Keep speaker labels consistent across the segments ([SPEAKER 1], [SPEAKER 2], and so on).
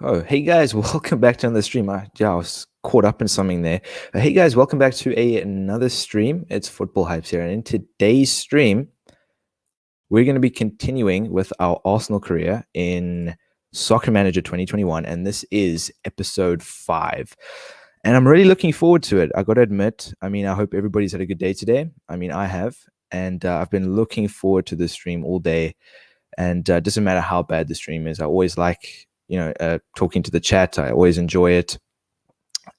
[SPEAKER 1] Oh, hey guys, welcome back to another stream. I was caught up in something there. Hey guys, welcome back to another stream. It's Football Hypes here, and in today's stream, we're going to be continuing with our Arsenal career in Soccer Manager 2021, and this is episode 5. And I'm really looking forward to it. I got to admit, I hope everybody's had a good day today. I have, and I've been looking forward to this stream all day. And it doesn't matter how bad the stream is. I always like, talking to the chat. I always enjoy it.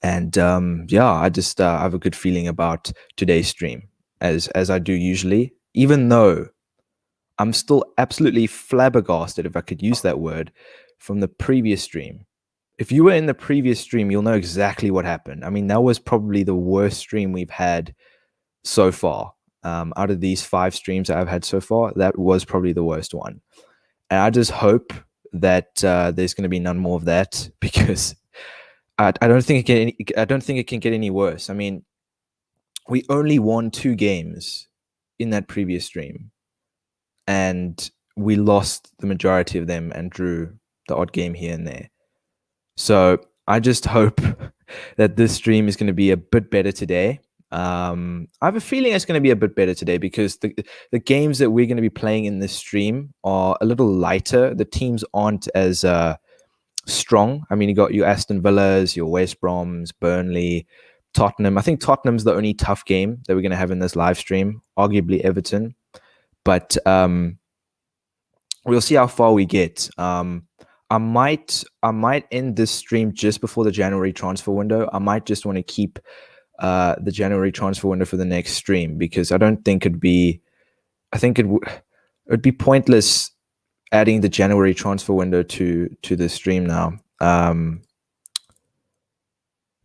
[SPEAKER 1] And I just have a good feeling about today's stream, as I do usually, even though I'm still absolutely flabbergasted, if I could use that word, from the previous stream. If you were in the previous stream, you'll know exactly what happened. That was probably the worst stream we've had so far. Out of these 5 streams that I've had so far, that was probably the worst one. And I just hope that there's going to be none more of that, because I don't think it can get any worse. We only won 2 games in that previous stream, and we lost the majority of them and drew the odd game here and there. So I just hope that this stream is going to be a bit better today. I have a feeling it's going to be a bit better today, because the games that we're going to be playing in this stream are a little lighter. The teams aren't as strong. You got your Aston Villas, your West Broms, Burnley, Tottenham. I think Tottenham's the only tough game that we're going to have in this live stream, arguably Everton. But we'll see how far we get. I might end this stream just before the January transfer window. I might just want to keep the January transfer window for the next stream, because I don't think it'd be. I think it would be pointless adding the January transfer window to the stream now.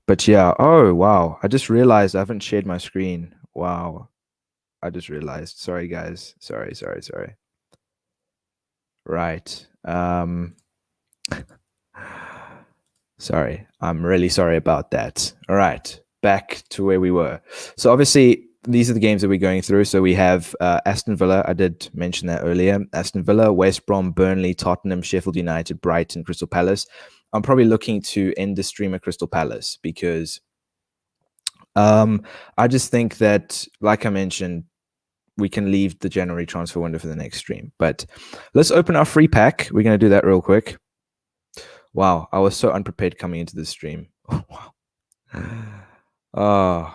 [SPEAKER 1] But yeah. Oh wow! I just realized I haven't shared my screen. Wow! I just realized. Sorry guys. Sorry. Right. Sorry. I'm really sorry about that. All right. Back to where we were. So obviously these are the games that we're going through. So we have Aston Villa. I did mention that earlier. Aston Villa, West Brom, Burnley, Tottenham, Sheffield United, Brighton, Crystal Palace. I'm probably looking to end the stream at Crystal Palace, because I just think that, like I mentioned, we can leave the January transfer window for the next stream. But let's open our free pack. We're going to do that real quick. Wow, I was so unprepared coming into this stream. Wow. Oh,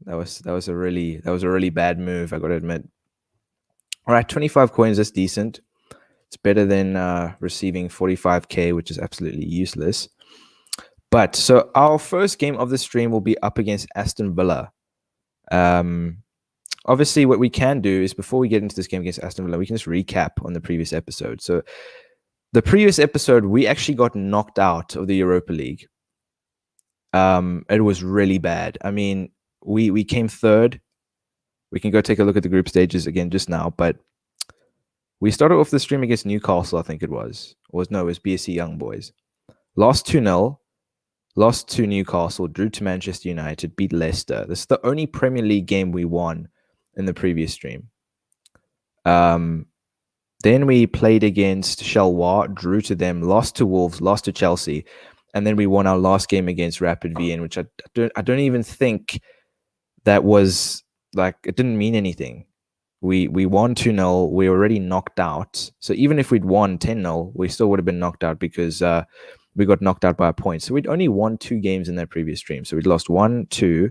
[SPEAKER 1] that was a really bad move, I got to admit. All right, 25 coins, that's decent. It's better than receiving 45k, which is absolutely useless. But so our first game of the stream will be up against Aston Villa. Obviously, what we can do is, before we get into this game against Aston Villa, we can just recap on the previous episode. So the previous episode, we actually got knocked out of the Europa League. It was really bad. We came third. We can go take a look at the group stages again just now, but we started off the stream against Newcastle, I think it was. It was BSC Young Boys. Lost 2-0, lost to Newcastle, drew to Manchester United, beat Leicester. This is the only Premier League game we won in the previous stream. Then we played against Shalwa, drew to them, lost to Wolves, lost to Chelsea, and then we won our last game against Rapid Wien, which I don't even think that was, like, it didn't mean anything. We won 2-0. We were already knocked out. So even if we'd won 10-0, we still would have been knocked out, because we got knocked out by a point. So we'd only won 2 games in that previous stream. So we'd lost 1, 2,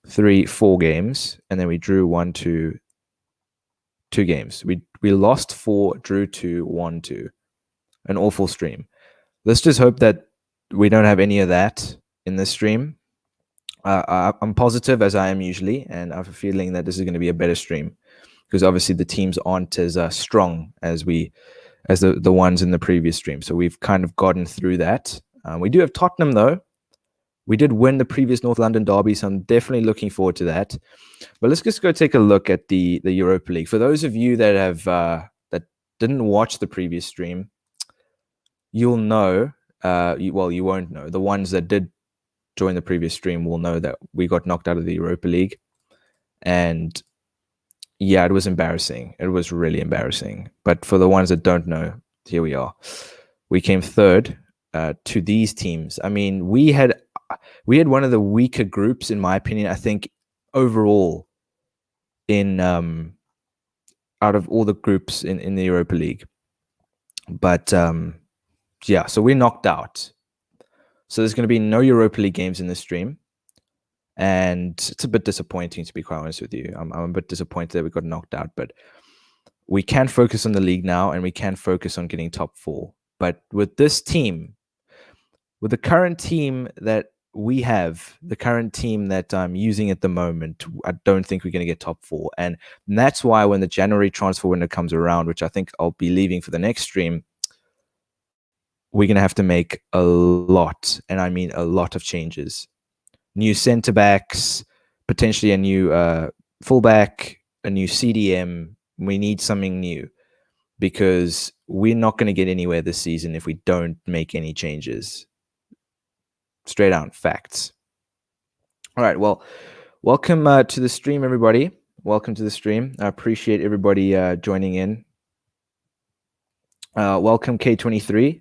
[SPEAKER 1] 3, 4 games, and then we drew 1, 2 games. We lost 4, drew 2, 1, 2. An awful stream. Let's just hope that we don't have any of that in this stream. I'm positive, as I am usually, and I have a feeling that this is going to be a better stream, because obviously the teams aren't as strong as the ones in the previous stream. So we've kind of gotten through that. We do have Tottenham, though. We did win the previous North London derby, so I'm definitely looking forward to that. But let's just go take a look at the Europa League. For those of you that have that didn't watch the previous stream, you'll know. You won't know. The ones that did join the previous stream will know that we got knocked out of the Europa League, and yeah, it was embarrassing. It was really embarrassing. But for the ones that don't know, here we are. We came third to these teams. I mean, we had one of the weaker groups, in my opinion. I think overall, in out of all the groups in the Europa League. But yeah, so we're knocked out. So there's going to be no Europa League games in this stream. And it's a bit disappointing, to be quite honest with you. I'm a bit disappointed that we got knocked out, but we can focus on the league now, and we can focus on getting top 4. But with this team, with the current team that we have, the current team that I'm using at the moment, I don't think we're going to get top 4. And that's why when the January transfer window comes around, which I think I'll be leaving for the next stream, we're going to have to make a lot, and I mean a lot of changes. New centre backs, potentially a new fullback, a new CDM. We need something new because we're not going to get anywhere this season if we don't make any changes. Straight out facts. All right, well, welcome to the stream, everybody. Welcome to the stream. I appreciate everybody joining in. Welcome, K23,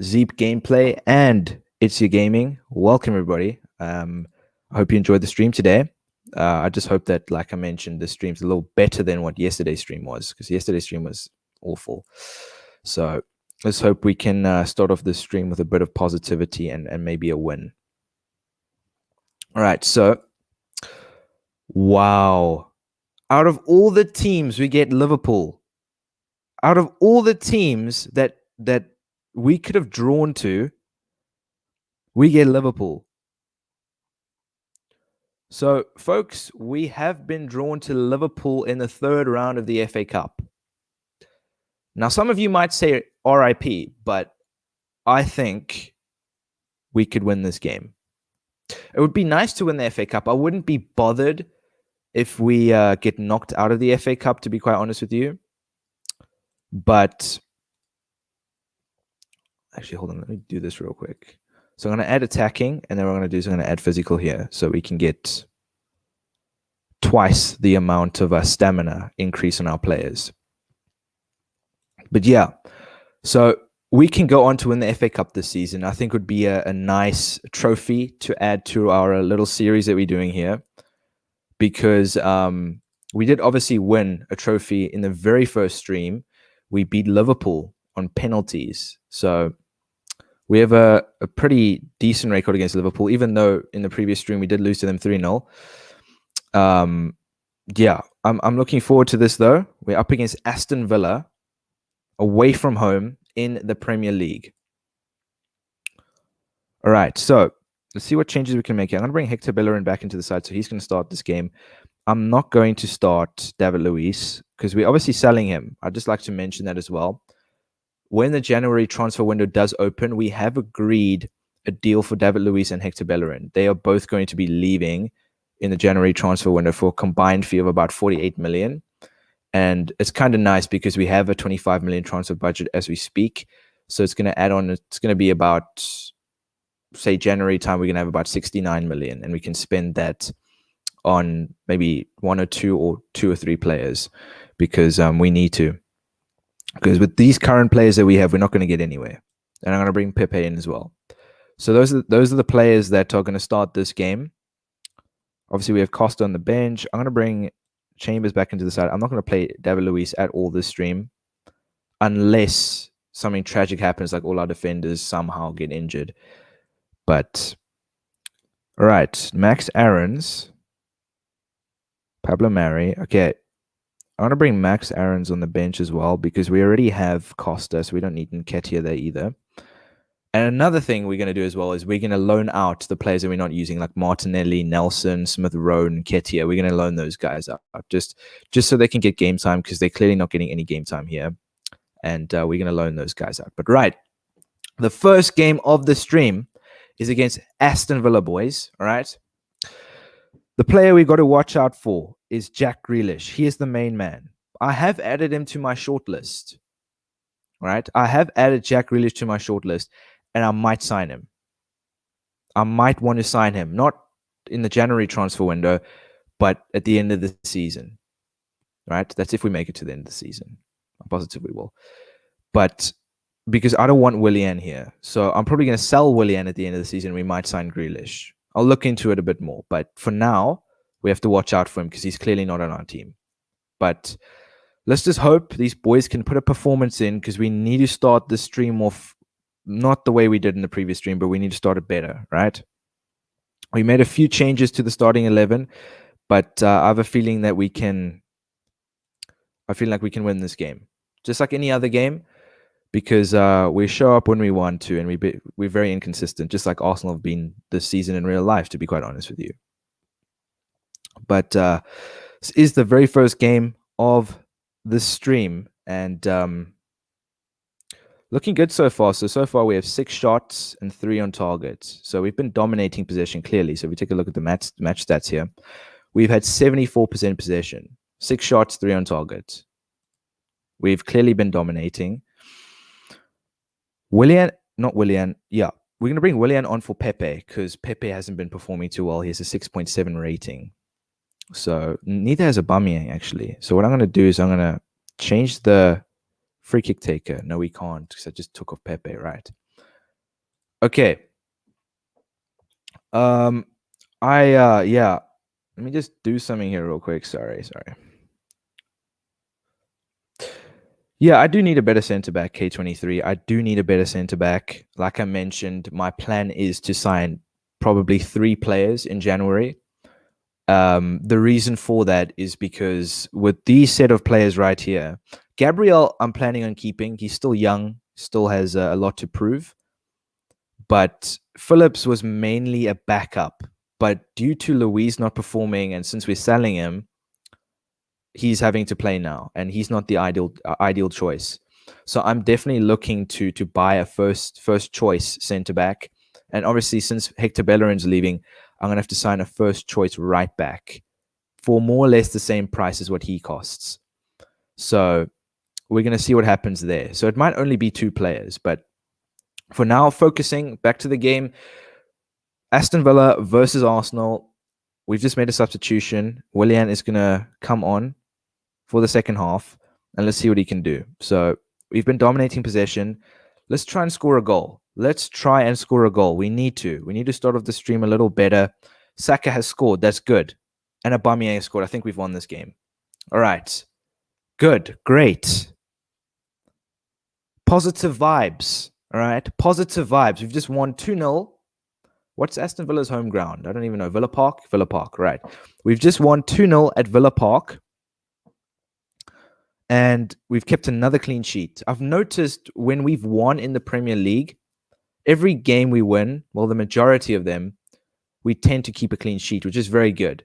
[SPEAKER 1] Zeep Gameplay, and It's Your Gaming. Welcome, everybody. I hope you enjoyed the stream today. I just hope that, like I mentioned, the stream's a little better than what yesterday's stream was, because yesterday's stream was awful. So let's hope we can start off this stream with a bit of positivity and maybe a win. All right, so wow. Out of all the teams, we get Liverpool. Out of all the teams that we could have drawn to, we get Liverpool. So, folks, we have been drawn to Liverpool in the 3rd round of the FA Cup. Now, some of you might say RIP, but I think we could win this game. It would be nice to win the FA Cup. I wouldn't be bothered if we get knocked out of the FA Cup, to be quite honest with you. But actually, hold on. Let me do this real quick. So I'm going to add attacking, and then what I'm going to do is I'm going to add physical here so we can get twice the amount of stamina increase on our players. But yeah, so we can go on to win the FA Cup this season. I think would be a nice trophy to add to our little series that we're doing here, because we did obviously win a trophy in the very first stream. We beat Liverpool on penalties. So we have a pretty decent record against Liverpool, even though in the previous stream we did lose to them 3-0. Yeah, I'm looking forward to this, though. We're up against Aston Villa, away from home in the Premier League. All right, so let's see what changes we can make here. I'm going to bring Hector Bellerin back into the side, so he's going to start this game. I'm not going to start David Luiz because we're obviously selling him. I'd just like to mention that as well. When the January transfer window does open, we have agreed a deal for David Luiz and Hector Bellerin. They are both going to be leaving in the January transfer window for a combined fee of about 48 million. And it's kind of nice because we have a 25 million transfer budget as we speak. So it's going to add on, it's going to be about, say, January time, we're going to have about 69 million. And we can spend that on maybe 1 or 2 or 2 or 3 players because we need to. Because with these current players that we have, we're not going to get anywhere. And I'm going to bring Pepe in as well. So those are the players that are going to start this game. Obviously, we have Costa on the bench. I'm going to bring Chambers back into the side. I'm not going to play David Luiz at all this stream unless something tragic happens, like all our defenders somehow get injured. But, all right, Max Aarons, Pablo Mari. Okay, I want to bring Max Aarons on the bench as well because we already have Costa, so we don't need Nketiah there either. And another thing we're going to do as well is we're going to loan out the players that we're not using, like Martinelli, Nelson, Smith Rowe, and Nketiah. We're going to loan those guys out just so they can get game time because they're clearly not getting any game time here. And we're going to loan those guys out. But right, the first game of the stream is against Aston Villa, boys. All right. The player we got to watch out for is Jack Grealish. He is the main man. I have added him to my shortlist. Right? I have added Jack Grealish to my shortlist, and I might sign him. I might want to sign him, not in the January transfer window, but at the end of the season. Right? That's if we make it to the end of the season. I positively will. But because I don't want Willian here. So I'm probably going to sell Willian at the end of the season. We might sign Grealish. I'll look into it a bit more. But for now, we have to watch out for him because he's clearly not on our team. But let's just hope these boys can put a performance in, because we need to start the stream off not the way we did in the previous stream, but we need to start it better, right? We made a few changes to the starting 11, but I have a feeling that we can. I feel like we can win this game, just like any other game, because we show up when we want to, and we're very inconsistent, just like Arsenal have been this season in real life, to be quite honest with you. But this is the very first game of the stream, and looking good so far. So far we have 6 shots and 3 on target. So we've been dominating possession clearly. So if we take a look at the match stats here, we've had 74% possession, 6 shots, 3 on target. We've clearly been dominating. We're going to bring Willian on for Pepe, because Pepe hasn't been performing too well. He has a 6.7 rating. So neither has Aubameyang, actually. So what I'm going to do is I'm going to change the free kick taker. No, we can't, because I just took off Pepe, right? Okay. Let me just do something here real quick. Sorry. Yeah, I do need a better centre-back, K23. I do need a better centre-back. Like I mentioned, my plan is to sign probably 3 players in January. The reason for that is because with these set of players right here, Gabriel, I'm planning on keeping. He's still young, still has a lot to prove. But Phillips was mainly a backup. But due to Luis not performing, and since we're selling him, he's having to play now, and he's not the ideal choice. So I'm definitely looking to buy a first choice centre back, and obviously since Hector Bellerin's leaving, I'm gonna have to sign a first choice right back for more or less the same price as what he costs. So we're gonna see what happens there. So it might only be 2 players, but for now, focusing back to the game, Aston Villa versus Arsenal. We've just made a substitution. Willian is gonna come on for the second half, and let's see what he can do. So we've been dominating possession. Let's try and score a goal. We need to start off the stream a little better. Saka has scored. That's good. And Aubameyang has scored. I think we've won this game. All right. Good. Great. Positive vibes. All right. Positive vibes. We've just won 2-0. What's Aston Villa's home ground? I don't even know. Villa Park? Villa Park. Right. We've just won 2-0 at Villa Park. And we've kept another clean sheet. I've noticed when we've won in the Premier League, every game we win, well, the majority of them, we tend to keep a clean sheet, which is very good.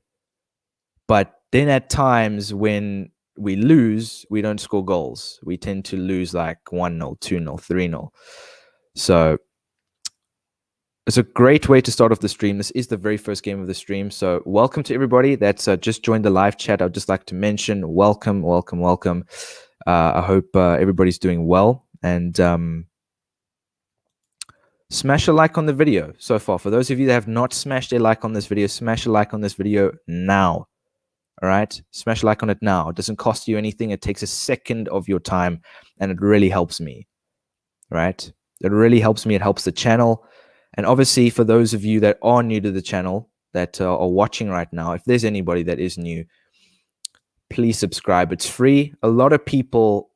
[SPEAKER 1] But then at times when we lose, we don't score goals. We tend to lose like 1-0, 2-0, 3-0. So it's a great way to start off the stream. This is the very first game of the stream. So welcome to everybody that's just joined the live chat. I'd just like to mention, welcome. I hope everybody's doing well. And smash a like on the video so far. For those of you that have not smashed a like on this video, smash a like on this video now. All right? Smash a like on it now. It doesn't cost you anything. It takes a second of your time, and it really helps me. Right? It really helps me. It helps the channel. And obviously, for those of you that are new to the channel, that are watching right now, if there's anybody that is new, please subscribe. It's free. A lot of people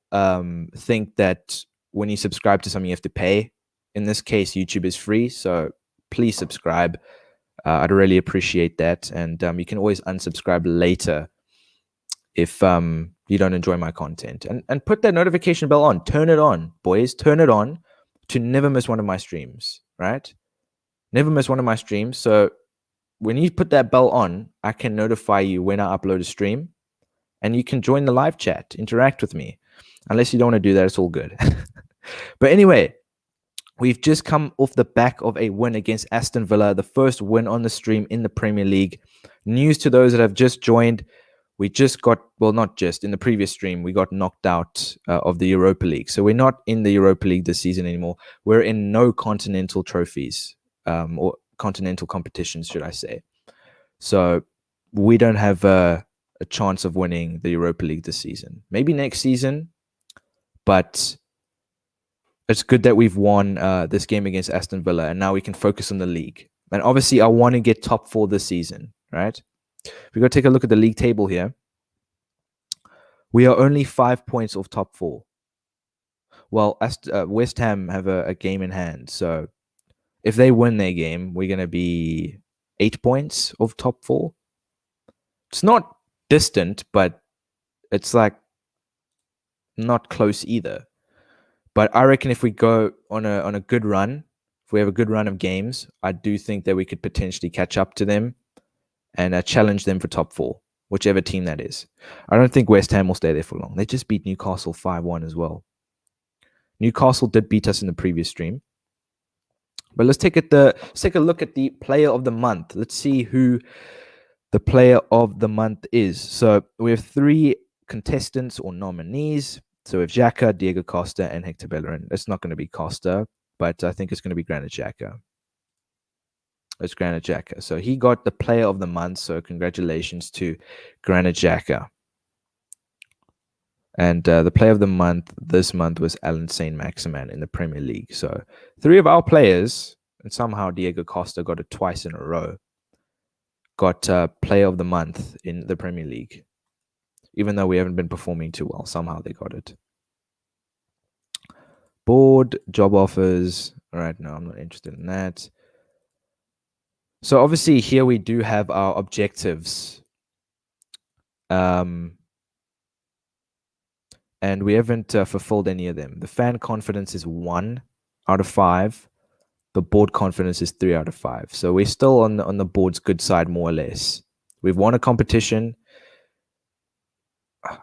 [SPEAKER 1] think that when you subscribe to something, you have to pay. In this case, YouTube is free. So please subscribe. I'd really appreciate that. And you can always unsubscribe later if you don't enjoy my content. And put that notification bell on. Turn it on, boys. Turn it on to never miss one of my streams, right? Never miss one of my streams. So when you put that bell on, I can notify you when I upload a stream, and you can join the live chat, interact with me. Unless you don't want to do that, it's all good. But anyway, we've just come off the back of a win against Aston Villa, the first win on the stream in the Premier League. News to those that have just joined. We just got, well, not just, in the previous stream, we got knocked out of the Europa League. So we're not in the Europa League this season anymore. We're in no continental trophies. Or continental competitions, should I say. So we don't have a chance of winning the Europa League this season. Maybe next season, but it's good that we've won this game against Aston Villa, and now we can focus on the league. And obviously, I want to get top 4 this season, right? We got to take a look at the league table here. We are only 5 points off top 4. Well, West Ham have a game in hand, so if they win their game, we're going to be 8 points of top 4. It's not distant, but it's like not close either. But I reckon if we go on a good run, if we have a good run of games, I do think that we could potentially catch up to them and challenge them for top 4, whichever team that is. I don't think West Ham will stay there for long. They just beat Newcastle 5-1 as well. Newcastle did beat us in the previous stream. But let's take a look at the player of the month. Let's see who the player of the month is. So we have 3 contestants or nominees. So we have Xhaka, Diego Costa, and Hector Bellerin. It's not going to be Costa, but I think it's going to be Granit Xhaka. It's Granit Xhaka. So he got the player of the month. So congratulations to Granit Xhaka. And the player of the month this month was Alan Saint-Maximin in the Premier League. So 3 of our players, and somehow Diego Costa got it twice in a row, got player of the month in the Premier League. Even though we haven't been performing too well, somehow they got it. Board, job offers. All right, no, I'm not interested in that. So obviously here we do have our objectives. And we haven't fulfilled any of them. The fan confidence is 1 out of 5. The board confidence is 3 out of 5. So we're still on the board's good side, more or less. We've won a competition.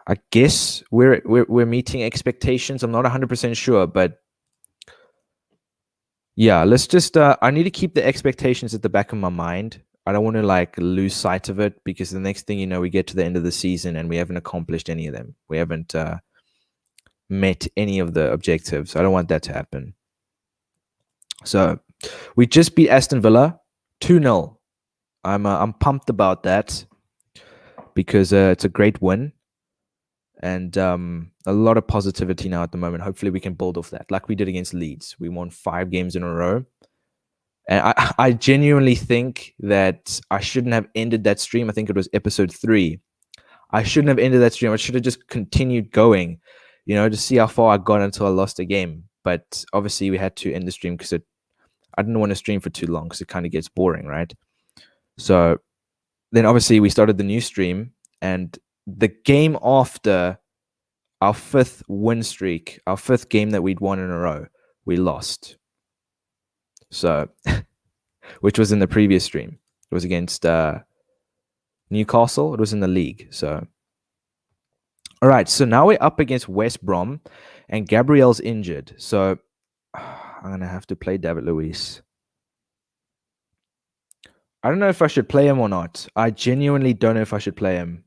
[SPEAKER 1] I guess we're meeting expectations. I'm not 100% sure, but yeah, let's just I need to keep the expectations at the back of my mind. I don't want to like lose sight of it, because the next thing you know, we get to the end of the season and we haven't accomplished any of them. We haven't met any of the objectives. I don't want that to happen. So we just beat Aston Villa 2-0. I'm pumped about that, because it's a great win. And a lot of positivity now at the moment. Hopefully we can build off that, like we did against Leeds. We won 5 games in a row. And I genuinely think that I shouldn't have ended that stream. I think it was episode 3. I shouldn't have ended that stream. I should have just continued going, to see how far I got until I lost a game. But obviously we had to end the stream because I didn't want to stream for too long, because it kind of gets boring, right? So then obviously we started the new stream, and the game after our 5th win streak, our 5th game that we'd won in a row, we lost. So, which was in the previous stream. It was against Newcastle. It was in the league. So, all right. So now we're up against West Brom, and Gabriel's injured. So I'm going to have to play David Luiz. I don't know if I should play him or not. I genuinely don't know if I should play him.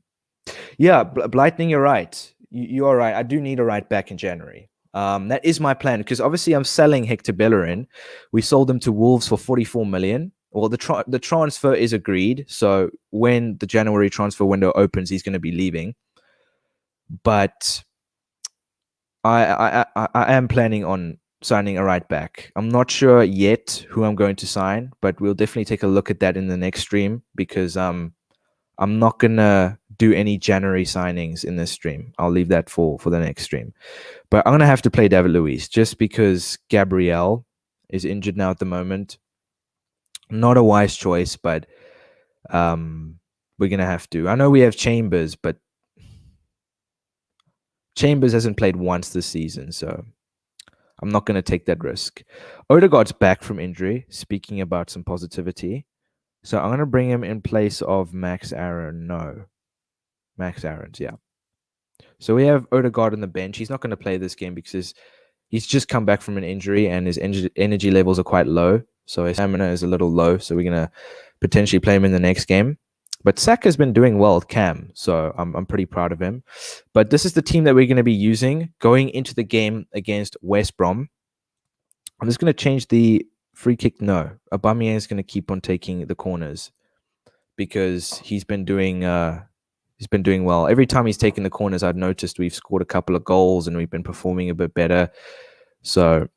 [SPEAKER 1] Yeah, Blightning, you're right. You are right. I do need a right back in January. That is my plan, because obviously I'm selling Hector Bellerin. We sold him to Wolves for 44 million. Well, the transfer is agreed. So when the January transfer window opens, he's going to be leaving. But I am planning on signing a right back. I'm not sure yet who I'm going to sign, but we'll definitely take a look at that in the next stream, because I'm not going to do any January signings in this stream. I'll leave that for the next stream. But I'm going to have to play David Luiz, just because Gabriel is injured now at the moment. Not a wise choice, but we're going to have to. I know we have Chambers, but Chambers hasn't played once this season, so I'm not going to take that risk. Odegaard's back from injury, speaking about some positivity. So I'm going to bring him in place of Max Aaron. No. Max Aaron's, yeah. So we have Odegaard on the bench. He's not going to play this game because he's just come back from an injury, and his energy levels are quite low. So his stamina is a little low. So we're going to potentially play him in the next game. But Saka's been doing well with Cam, so I'm pretty proud of him. But this is the team that we're going to be using going into the game against West Brom. I'm just going to change the free kick. No, Aubameyang is going to keep on taking the corners, because he's been doing well. Every time he's taken the corners, I've noticed we've scored a couple of goals and we've been performing a bit better. So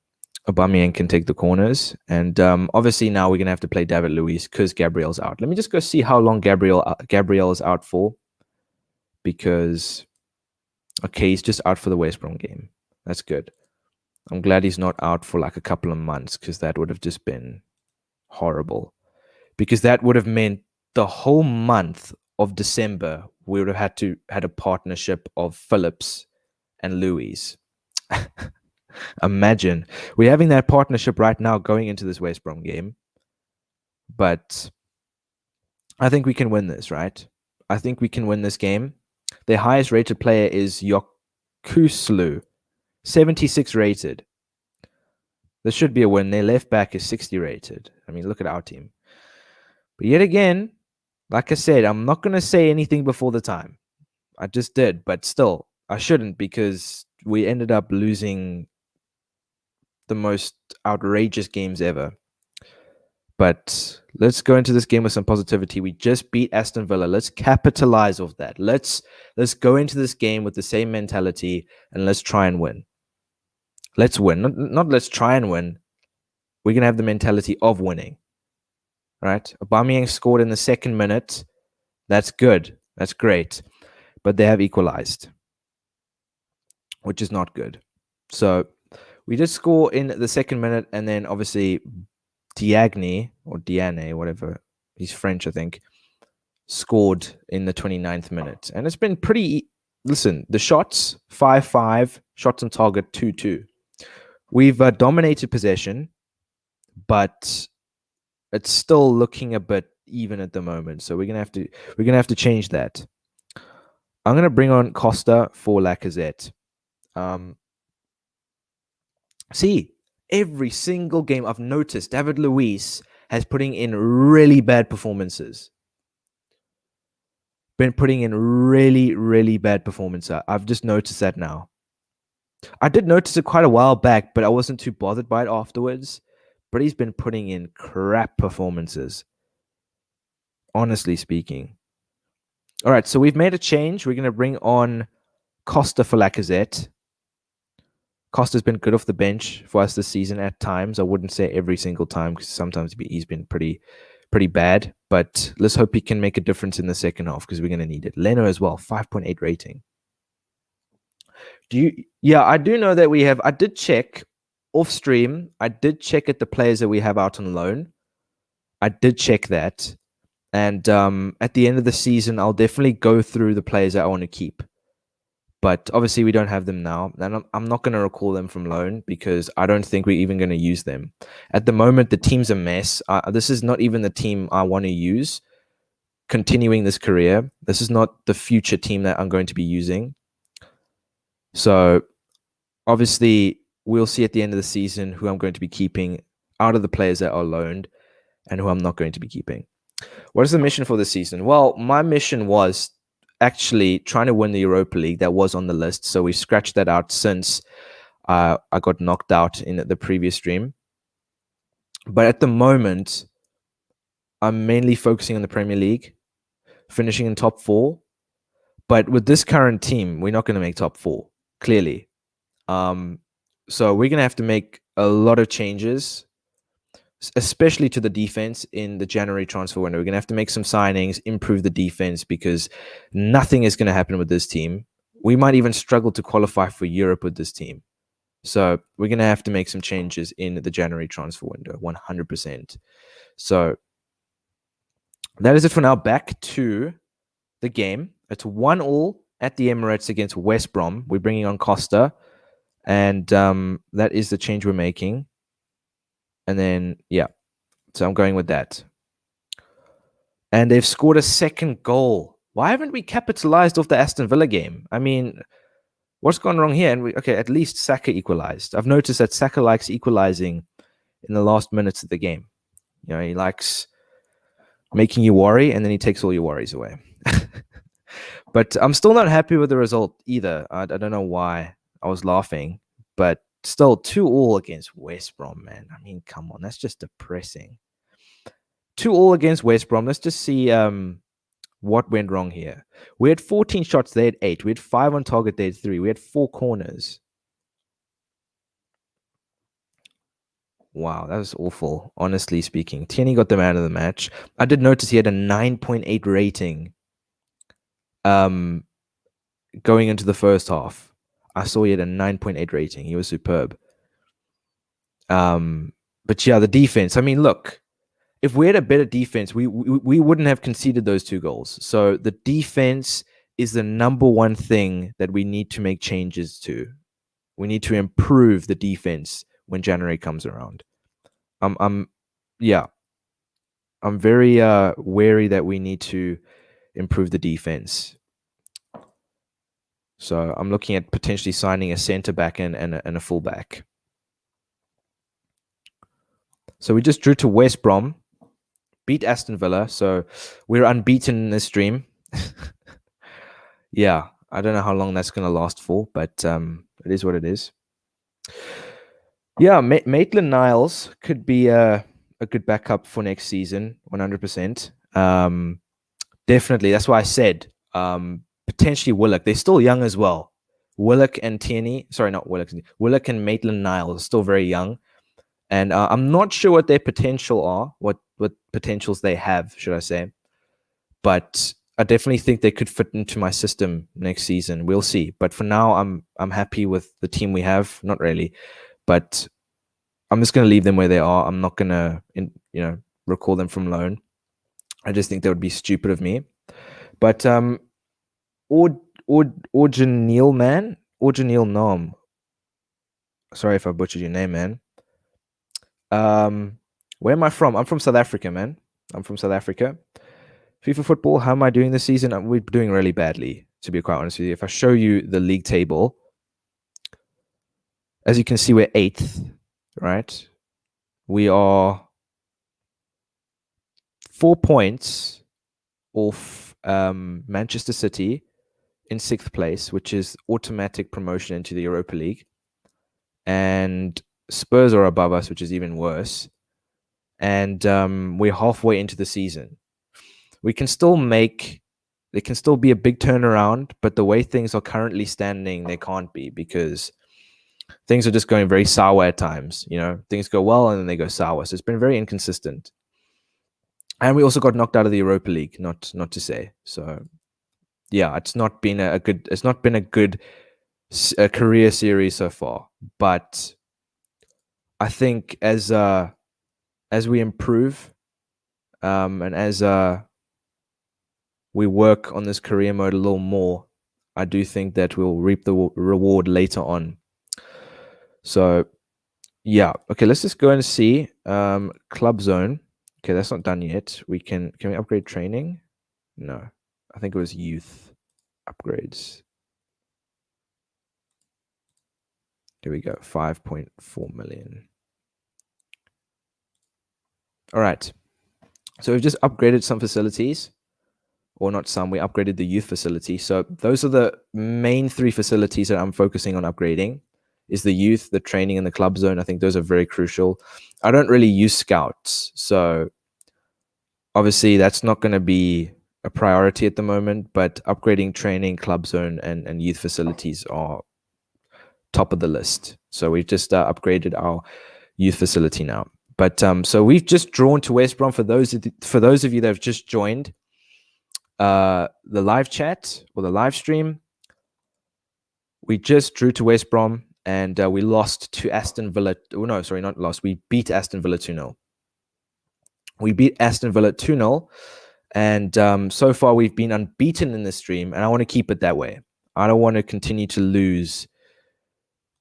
[SPEAKER 1] Aubameyang can take the corners. And obviously now we're going to have to play David Luiz because Gabriel's out. Let me just go see how long Gabriel is out for. Because, okay, he's just out for the West Brom game. That's good. I'm glad he's not out for like a couple of months because that would have just been horrible. Because that would have meant the whole month of December, we would have had a partnership of Phillips and Luiz. Imagine we're having that partnership right now going into this West Brom game. But I think we can win this, right? I think we can win this game. Their highest rated player is Yokuslu, 76 rated. This should be a win. Their left back is 60 rated. I mean, look at our team. But yet again, like I said, I'm not going to say anything before the time. I just did, but still, I shouldn't because we ended up losing the most outrageous games ever. But let's go into this game with some positivity. We just beat Aston Villa. Let's capitalize off that. Let's go into this game with the same mentality and let's try and win. Let's win. Not let's try and win. We're going to have the mentality of winning. Right? Aubameyang scored in the second minute. That's good. That's great. But they have equalized, which is not good. So we did score in the second minute, and then obviously Diagne, whatever, he's French, I think, scored in the 29th minute. And it's been pretty, listen, the shots, 5-5, shots on target, 2-2. We've dominated possession, but it's still looking a bit even at the moment. So we're gonna have to change that. I'm gonna bring on Costa for Lacazette. See, every single game I've noticed David Luiz has putting in really bad performances. Been putting in really, really bad performances. I've just noticed that now. I did notice it quite a while back, but I wasn't too bothered by it afterwards. But he's been putting in crap performances. Honestly speaking. All right, so we've made a change. We're going to bring on Costa for Lacazette. Costa's been good off the bench for us this season at times. I wouldn't say every single time because sometimes he's been pretty bad. But let's hope he can make a difference in the second half because we're going to need it. Leno as well, 5.8 rating. I do know that we have. I did check off stream. I did check at the players that we have out on loan. I did check that. And at the end of the season, I'll definitely go through the players that I want to keep. But obviously, we don't have them now. And I'm not going to recall them from loan because I don't think we're even going to use them. At the moment, the team's a mess. This is not even the team I want to use continuing this career. This is not the future team that I'm going to be using. So obviously, we'll see at the end of the season who I'm going to be keeping out of the players that are loaned and who I'm not going to be keeping. What is the mission for this season? Well, my mission was actually trying to win the Europa League. That was on the list. So we scratched that out since I got knocked out in the previous stream. But at the moment, I'm mainly focusing on the Premier League, finishing in top 4. But with this current team, we're not going to make top 4, clearly. So we're going to have to make a lot of changes, especially to the defense in the January transfer window. We're going to have to make some signings, improve the defense because nothing is going to happen with this team. We might even struggle to qualify for Europe with this team. So we're going to have to make some changes in the January transfer window, 100%. So that is it for now. Back to the game. It's 1-1 at the Emirates against West Brom. We're bringing on Costa, and that is the change we're making. And then, yeah, so I'm going with that. And they've scored a second goal. Why haven't we capitalized off the Aston Villa game? I mean, what's gone wrong here? And at least Saka equalized. I've noticed that Saka likes equalizing in the last minutes of the game. You know, he likes making you worry, and then he takes all your worries away. But I'm still not happy with the result either. I don't know why I was laughing, but still 2-2 against West Brom, man. I mean, come on, that's just depressing. 2-2 against West Brom. Let's just see what went wrong here. We had 14 shots, they had 8. We had 5 on target, they had 3. We had 4 corners. Wow, that was awful, honestly speaking. Tierney got the man of the match. I did notice he had a 9.8 rating going into the first half. I saw he had a 9.8 rating. He was superb. But yeah, the defense. I mean, look, if we had a better defense, we wouldn't have conceded those 2 goals. So the defense is the number one thing that we need to make changes to. We need to improve the defense when January comes around. I'm very wary that we need to improve the defense. So I'm looking at potentially signing a centre back and a full back. So we just drew to West Brom, beat Aston Villa. So we're unbeaten in this stream. Yeah, I don't know how long that's going to last for, but it is what it is. Yeah, Maitland-Niles could be a good backup for next season, 100%. Definitely. That's why I said potentially Willock. They're still young as well. Willock and Tierney. Sorry, not Willock. Willock and Maitland-Niles are still very young. And I'm not sure what their potential are, what potentials they have, should I say. But I definitely think they could fit into my system next season. We'll see. But for now, I'm happy with the team we have. Not really. But I'm just going to leave them where they are. I'm not going to, recall them from loan. I just think that would be stupid of me. But Orjanil Nom. Sorry if I butchered your name, man. Where am I from? I'm from South Africa, man. I'm from South Africa. FIFA football, how am I doing this season? We're doing really badly, to be quite honest with you. If I show you the league table, as you can see, we're 8th, right? We are 4 points off Manchester City in 6th place, which is automatic promotion into the Europa League. And Spurs are above us, which is even worse. And we're halfway into the season. There can still be a big turnaround, but the way things are currently standing, they can't be, because things are just going very sour at times. Things go well and then they go sour. So it's been very inconsistent. And we also got knocked out of the Europa League, not to say. So yeah, it's not been a good career series so far. But I think as we improve, and as we work on this career mode a little more, I do think that we'll reap the reward later on. So yeah, okay, let's just go and see club zone. Okay, that's not done yet. Can we upgrade training? No, I think it was youth upgrades. Here we go, 5.4 million. All right, so we've just upgraded some facilities. Or not some, we upgraded the youth facility. So those are the main 3 facilities that I'm focusing on upgrading, is the youth, the training, and the club zone. I think those are very crucial. I don't really use scouts, so obviously that's not going to be a priority at the moment, but upgrading training, club zone, and youth facilities are top of the list. So we've just upgraded our youth facility now. But so we've just drawn to West Brom. For those of you that have just joined the live chat or the live stream, we just drew to West Brom, and we lost to Aston Villa. Oh, no, sorry, not lost. We beat Aston Villa 2-0. We beat Aston Villa 2-0, and so far we've been unbeaten in this stream, and I want to keep it that way. I don't want to continue to lose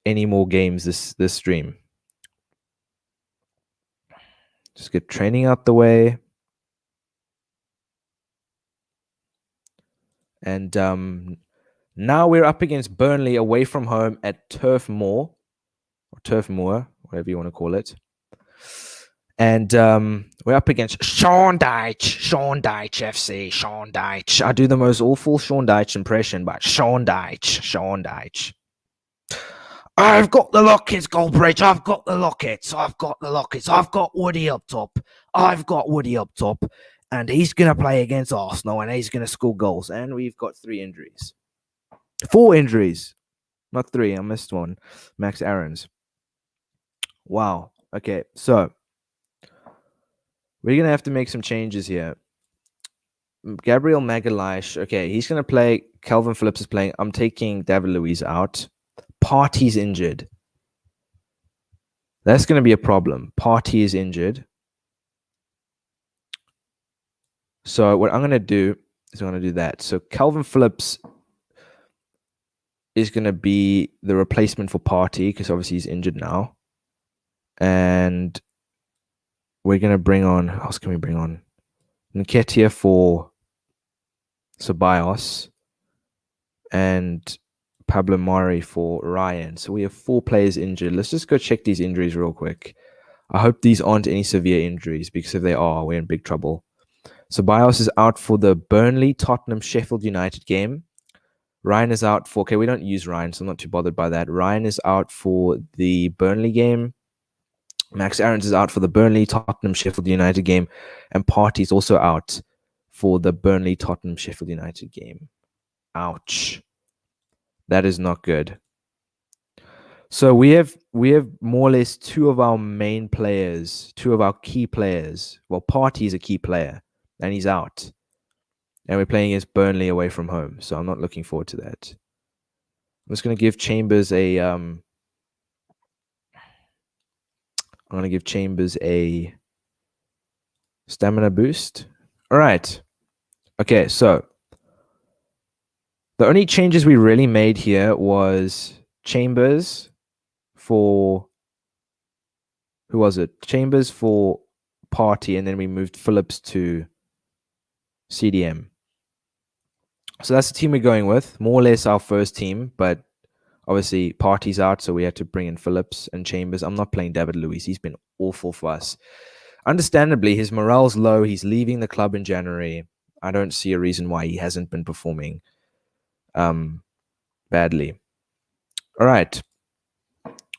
[SPEAKER 1] any more games this stream. Just get training out the way. And now we're up against Burnley away from home at Turf Moor, whatever you want to call it. And we're up against Sean Dyche FC, Sean Dyche. I do the most awful Sean Dyche impression, but Sean Dyche. I've got the lockets, Goldbridge. I've got the lockets. I've got Woody up top. And he's going to play against Arsenal, and he's going to score goals. And we've got 4 injuries. Not 3. I missed one. Max Aarons. Wow. Okay, so we're going to have to make some changes here. Gabriel Magalhaes, okay, he's going to play. Calvin Phillips is playing. I'm taking David Luiz out. Partey's injured. That's going to be a problem. Partey is injured. So what I'm going to do is I'm going to do that. So Calvin Phillips is going to be the replacement for Partey because obviously he's injured now. And we're going to bring on, who else can we bring on? Nketiah for Ceballos and Pablo Mari for Ryan. So we have 4 players injured. Let's just go check these injuries real quick. I hope these aren't any severe injuries because if they are, we're in big trouble. Ceballos is out for the Burnley, Tottenham, Sheffield United game. Ryan is out for, okay, we don't use Ryan, so I'm not too bothered by that. Ryan is out for the Burnley game. Max Aarons is out for the Burnley, Tottenham, Sheffield United game. And Partey is also out for the Burnley, Tottenham, Sheffield United game. Ouch. That is not good. So we have more or less 2 of our main players, 2 of our key players. Well, Partey is a key player, and he's out. And we're playing against Burnley away from home, so I'm not looking forward to that. I'm just going to give Chambers a stamina boost. All right. Okay, so the only changes we really made here was Chambers for, who was it? Chambers for Partey, and then we moved Phillips to CDM. So that's the team we're going with. More or less our first team, but obviously Partey's out, so we had to bring in Phillips and Chambers. I'm not playing David Luiz. He's been awful for us. Understandably, his morale's low. He's leaving the club in January. I don't see a reason why he hasn't been performing badly. All right.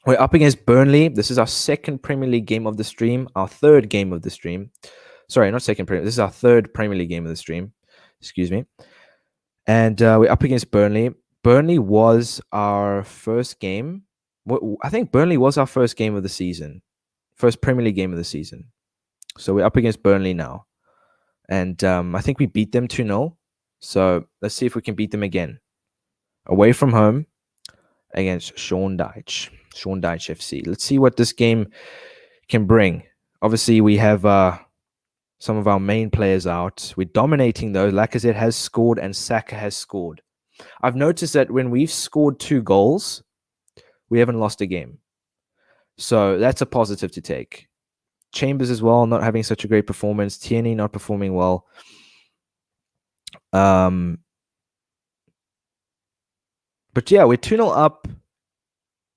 [SPEAKER 1] We're up against Burnley. This is our second Premier League game of the stream. Our third game of the stream. Sorry, not second Premier. This is our third Premier League game of the stream. Excuse me. And we're up against Burnley. Burnley was our first game. I think Burnley was our first game of the season. First Premier League game of the season. So we're up against Burnley now. And I think we beat them 2-0. So let's see if we can beat them again. Away from home against Sean Dyche FC. Let's see what this game can bring. Obviously, we have some of our main players out. We're dominating those. Lacazette has scored and Saka has scored. I've noticed that when we've scored 2 goals, we haven't lost a game. So that's a positive to take. Chambers as well, not having such a great performance. Tierney not performing well. But yeah, we're 2-0 up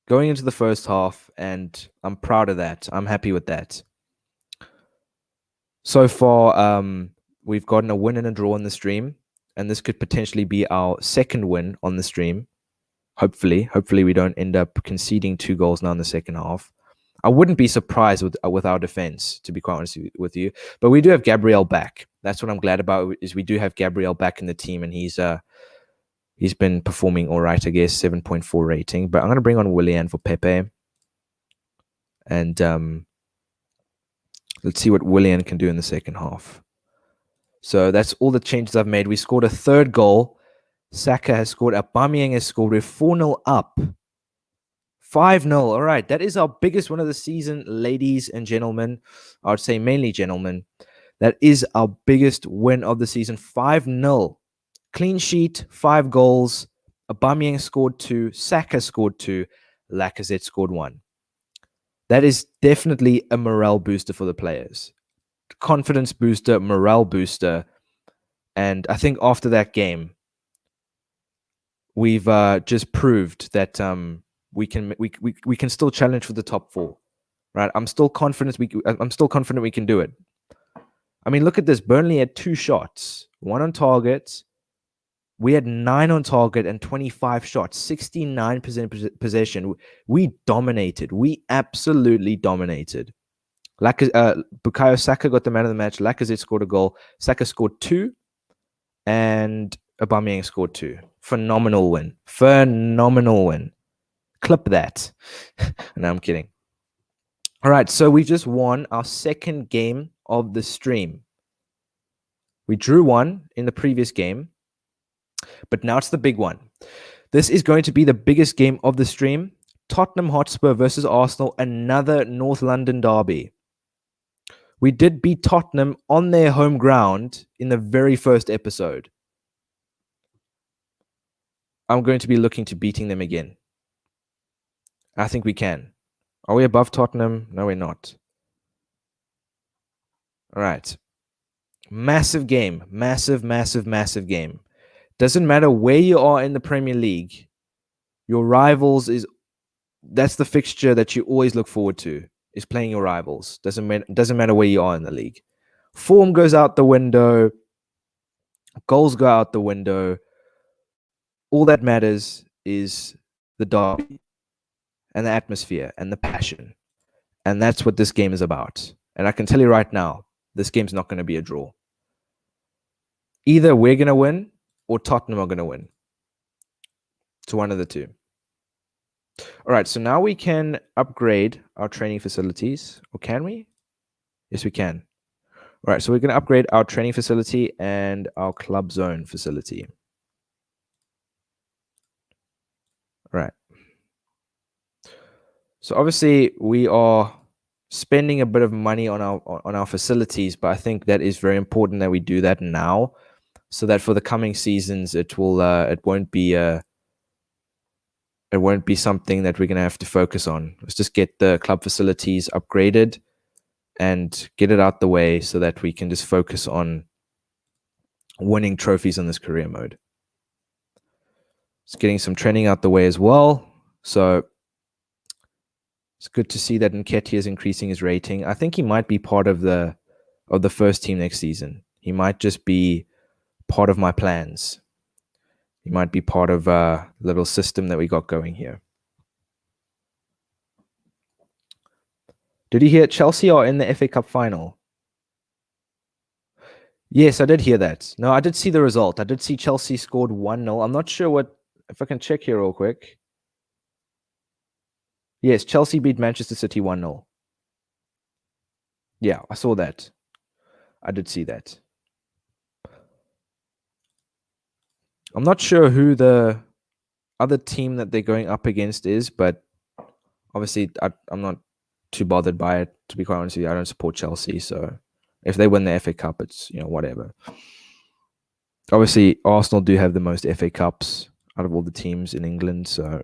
[SPEAKER 1] going into the first half, and I'm proud of that. I'm happy with that. So far, we've gotten a win and a draw in the stream, and this could potentially be our second win on the stream. Hopefully we don't end up conceding 2 goals now in the second half. I wouldn't be surprised with our defense, to be quite honest with you. But we do have Gabriel back. That's what I'm glad about, is we do have Gabriel back in the team, and he's been performing all right, I guess, 7.4 rating. But I'm going to bring on Willian for Pepe. And let's see what Willian can do in the second half. So that's all the changes I've made. We scored a 3rd goal. Saka has scored. Aubameyang has scored. We're 4-0 up. 5-0. All right. That is our biggest win of the season, ladies and gentlemen. I would say mainly gentlemen. That is our biggest win of the season. 5-0. Clean sheet, 5 goals. Aubameyang scored 2. Saka scored 2. Lacazette scored 1. That is definitely a morale booster for the players. Confidence booster, morale booster. And I think after that game, we've just proved that we can still challenge for the top 4. Right? I'm still confident we can do it. I mean, look at this. Burnley had 2 shots, 1 on target. We had 9 on target and 25 shots, 69% possession. We dominated. We absolutely dominated. Bukayo Saka got the man of the match. Lacazette scored a goal. Saka scored 2. And Aubameyang scored 2. Phenomenal win. Phenomenal win. Clip that. No, I'm kidding. All right, so we just won our second game of the stream. We drew one in the previous game, but now it's the big one. This is going to be the biggest game of the stream. Tottenham Hotspur versus Arsenal, another North London derby. We did beat Tottenham on their home ground in the very first episode. I'm going to be looking to beating them again. I think we can. Are we above Tottenham? No, we're not. All right. Massive game. Massive, massive, massive game. Doesn't matter where you are in the Premier League. Your rivals that's the fixture that you always look forward to, is playing your rivals. Doesn't matter where you are in the league. Form goes out the window. Goals go out the window. All that matters is the derby and the atmosphere and the passion. And that's what this game is about. And I can tell you right now, this game's not going to be a draw. Either we're going to win or Tottenham are going to win. It's one of the two. All right, so now we can upgrade our training facilities. Or can we? Yes, we can. All right, so we're going to upgrade our training facility and our club zone facility. All right. So obviously we are spending a bit of money on our facilities, but I think that is very important that we do that now, so that for the coming seasons it won't be something that we're going to have to focus on. Let's just get the club facilities upgraded and get it out the way so that we can just focus on winning trophies on this career mode. Just getting some training out the way as well. So it's good to see that Nketiah is increasing his rating. I think he might be part of the first team next season. He might just be part of my plans. He might be part of a little system that we got going here. Did you hear Chelsea are in the FA Cup final? Yes, I did hear that. No, I did see the result. I did see Chelsea scored 1-0. I'm not sure if I can check here real quick. Yes, Chelsea beat Manchester City 1-0. Yeah, I saw that. I did see that. I'm not sure who the other team that they're going up against is, but obviously I'm not too bothered by it, to be quite honest with you. I don't support Chelsea, so if they win the FA Cup, it's, whatever. Obviously, Arsenal do have the most FA Cups out of all the teams in England, so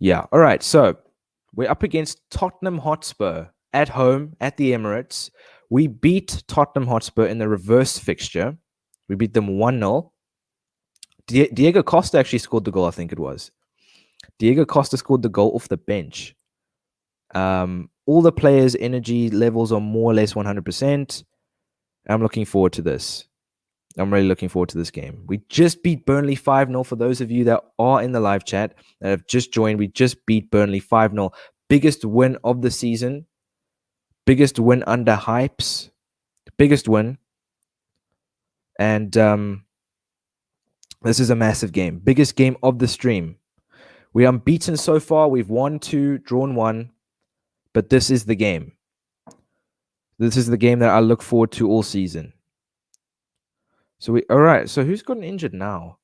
[SPEAKER 1] yeah. All right, so we're up against Tottenham Hotspur at home at the Emirates. We beat Tottenham Hotspur in the reverse fixture. We beat them 1-0. Diego Costa actually scored the goal, I think it was. Diego Costa scored the goal off the bench. All the players' energy levels are more or less 100%. I'm looking forward to this. I'm really looking forward to this game. We just beat Burnley 5-0. For those of you that are in the live chat that have just joined, we just beat Burnley 5-0. Biggest win of the season. Biggest win under hypes. Biggest win. And this is a massive game. Biggest game of the stream. We're unbeaten so far. We've won 2, drawn 1. But this is the game. This is the game that I look forward to all season. All right. So who's gotten injured now?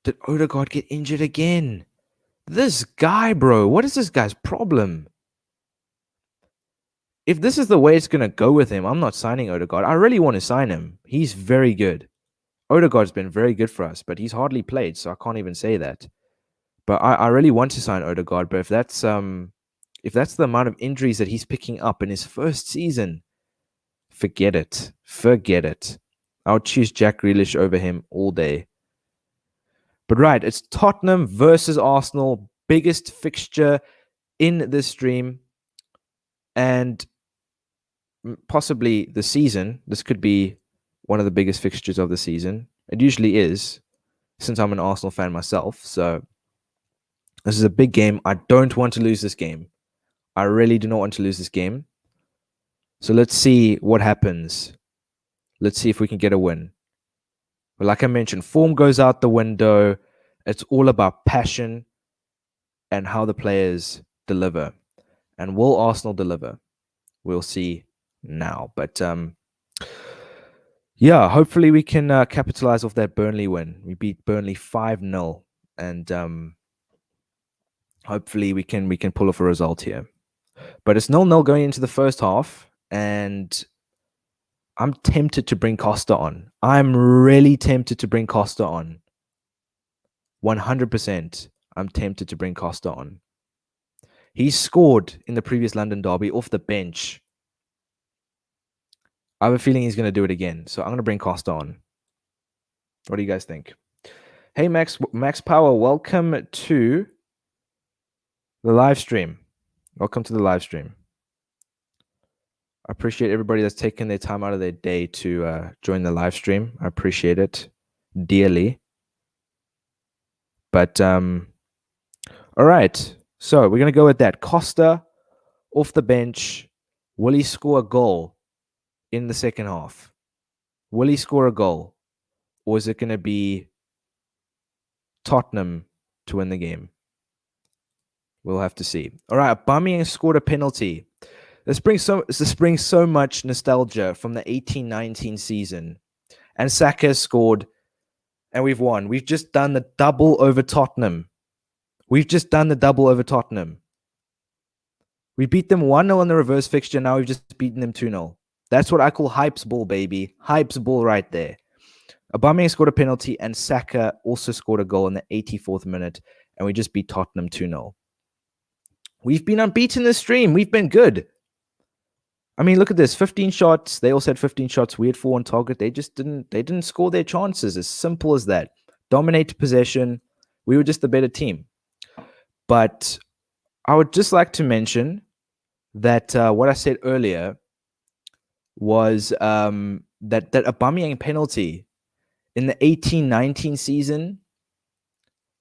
[SPEAKER 1] Did Odegaard get injured again? This guy, bro. What is this guy's problem? If this is the way it's going to go with him, I'm not signing Odegaard. I really want to sign him. He's very good. Odegaard's been very good for us, but he's hardly played, so I can't even say that. But I really want to sign Odegaard. But if that's the amount of injuries that he's picking up in his first season, forget it. Forget it. I would choose Jack Grealish over him all day. But right, it's Tottenham versus Arsenal. Biggest fixture in this stream. And possibly the season. This could be one of the biggest fixtures of the season. It usually is, since I'm an Arsenal fan myself. So this is a big game. I don't want to lose this game. I really do not want to lose this game. So let's see what happens. Let's see if we can get a win. But like I mentioned, form goes out the window. It's all about passion and how the players deliver. And will Arsenal deliver? We'll see now. But yeah, hopefully we can capitalize off that Burnley win. We beat Burnley 5-0, and hopefully we can pull off a result here. But it's 0-0 going into the first half, and I'm tempted to bring Costa on. I'm really tempted to bring Costa on. 100%. I'm tempted to bring Costa on. He scored in the previous London derby off the bench. I have a feeling he's going to do it again. So I'm going to bring Costa on. What do you guys think? Hey, Max Power, welcome to the live stream. Welcome to the live stream. I appreciate everybody that's taken their time out of their day to join the live stream. I appreciate it dearly. But all right. So we're going to go with that. Costa off the bench. Will he score a goal in the second half? Will he score a goal? Or is it going to be Tottenham to win the game? We'll have to see. All right. Aubameyang scored a penalty. This brings so much nostalgia from the 18-19 season. And Saka scored, and we've won. We've just done the double over Tottenham. We beat them 1-0 in the reverse fixture. Now we've just beaten them 2-0. That's what I call Hype's ball, baby. Hype's ball right there. Aubameyang scored a penalty, and Saka also scored a goal in the 84th minute, and we just beat Tottenham 2-0. We've been unbeaten this stream. We've been good. I mean, look at this. 15 shots. They also had 15 shots. We had 4 on target. They didn't score their chances. As simple as that. Dominate possession. We were just the better team. But I would just like to mention that what I said earlier was that Aubameyang penalty in the 18-19 season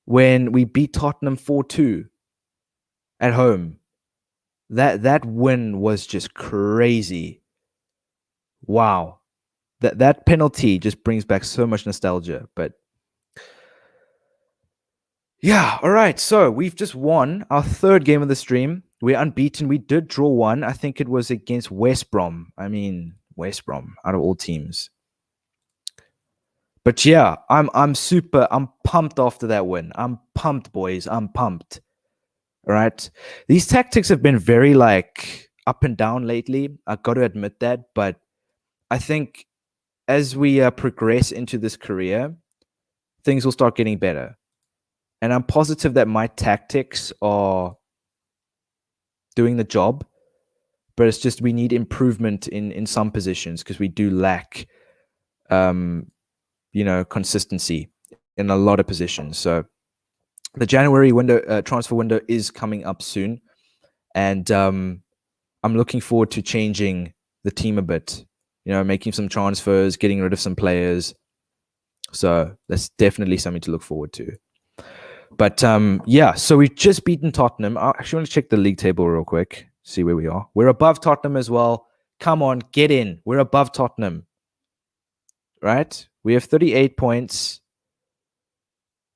[SPEAKER 1] when we beat Tottenham 4-2 at home. That win was just crazy. Wow. That penalty just brings back so much nostalgia. But yeah, all right. So we've just won our third game of the stream. We're unbeaten. We did draw one. I think it was against West Brom. I mean, West Brom out of all teams. But yeah, I'm pumped after that win. I'm pumped, boys. I'm pumped. All right. These tactics have been very up and down lately. I've got to admit that. But I think as we progress into this career, things will start getting better. And I'm positive that my tactics are doing the job. But it's just we need improvement in some positions because we do lack, consistency in a lot of positions. So the January transfer window is coming up soon, and I'm looking forward to changing the team a bit. Making some transfers, getting rid of some players. So that's definitely something to look forward to. But yeah, so we've just beaten Tottenham. I actually want to check the league table real quick, see where we are. We're above Tottenham as well. Come on, get in. We're above Tottenham, right? We have 38 points.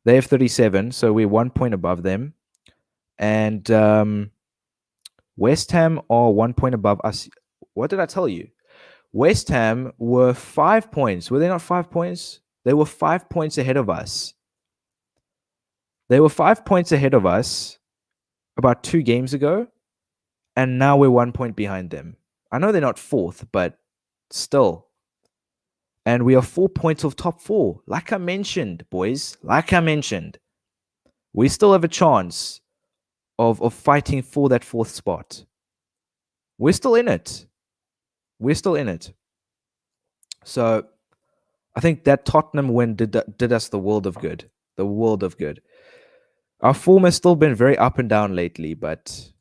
[SPEAKER 1] They have 37, so we're 1 point above them. And West Ham are 1 point above us. What did I tell you? West Ham were 5 points. Were they not 5 points? They were 5 points ahead of us. They were 5 points ahead of us about 2 games ago, and now we're 1 point behind them. I know they're not fourth, but still. And we are 4 points off top 4. Like I mentioned, boys, we still have a chance of fighting for that 4th spot. We're still in it. So I think that Tottenham win did us the world of good. Our form has still been very up and down lately, but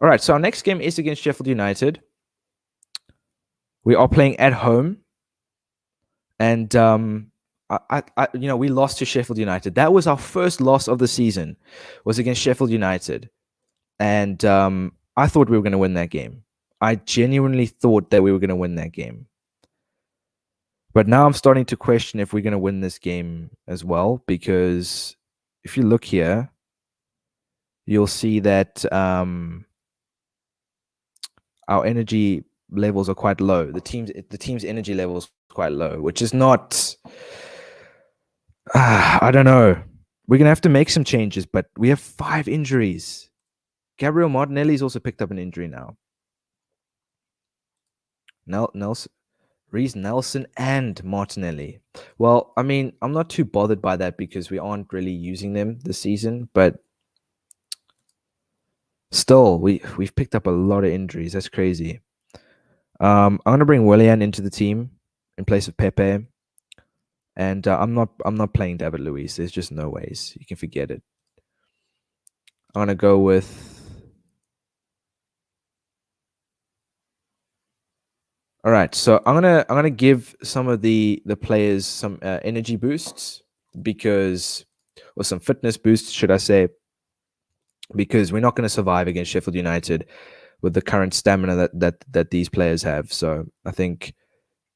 [SPEAKER 1] All right, so our next game is against Sheffield United. We are playing at home, and we lost to Sheffield United. That was our first loss of the season, was against Sheffield United, and I thought we were going to win that game. I genuinely thought that we were going to win that game. But now I'm starting to question if we're going to win this game as well, because if you look here, you'll see that our energy levels are quite low. The team's energy levels are quite low, which is not. I don't know. We're gonna have to make some changes, but we have 5 injuries. Gabriel Martinelli's also picked up an injury now. Nelson, Reece Nelson, and Martinelli. Well, I mean, I'm not too bothered by that because we aren't really using them this season, but still, we've picked up a lot of injuries. That's crazy. I'm gonna bring Willian into the team in place of Pepe, and I'm not playing David Luiz. There's just no ways. You can forget it. I'm gonna go with. All right, so I'm gonna give some of the players some energy boosts or some fitness boosts, should I say? Because we're not going to survive against Sheffield United with the current stamina that these players have. So I think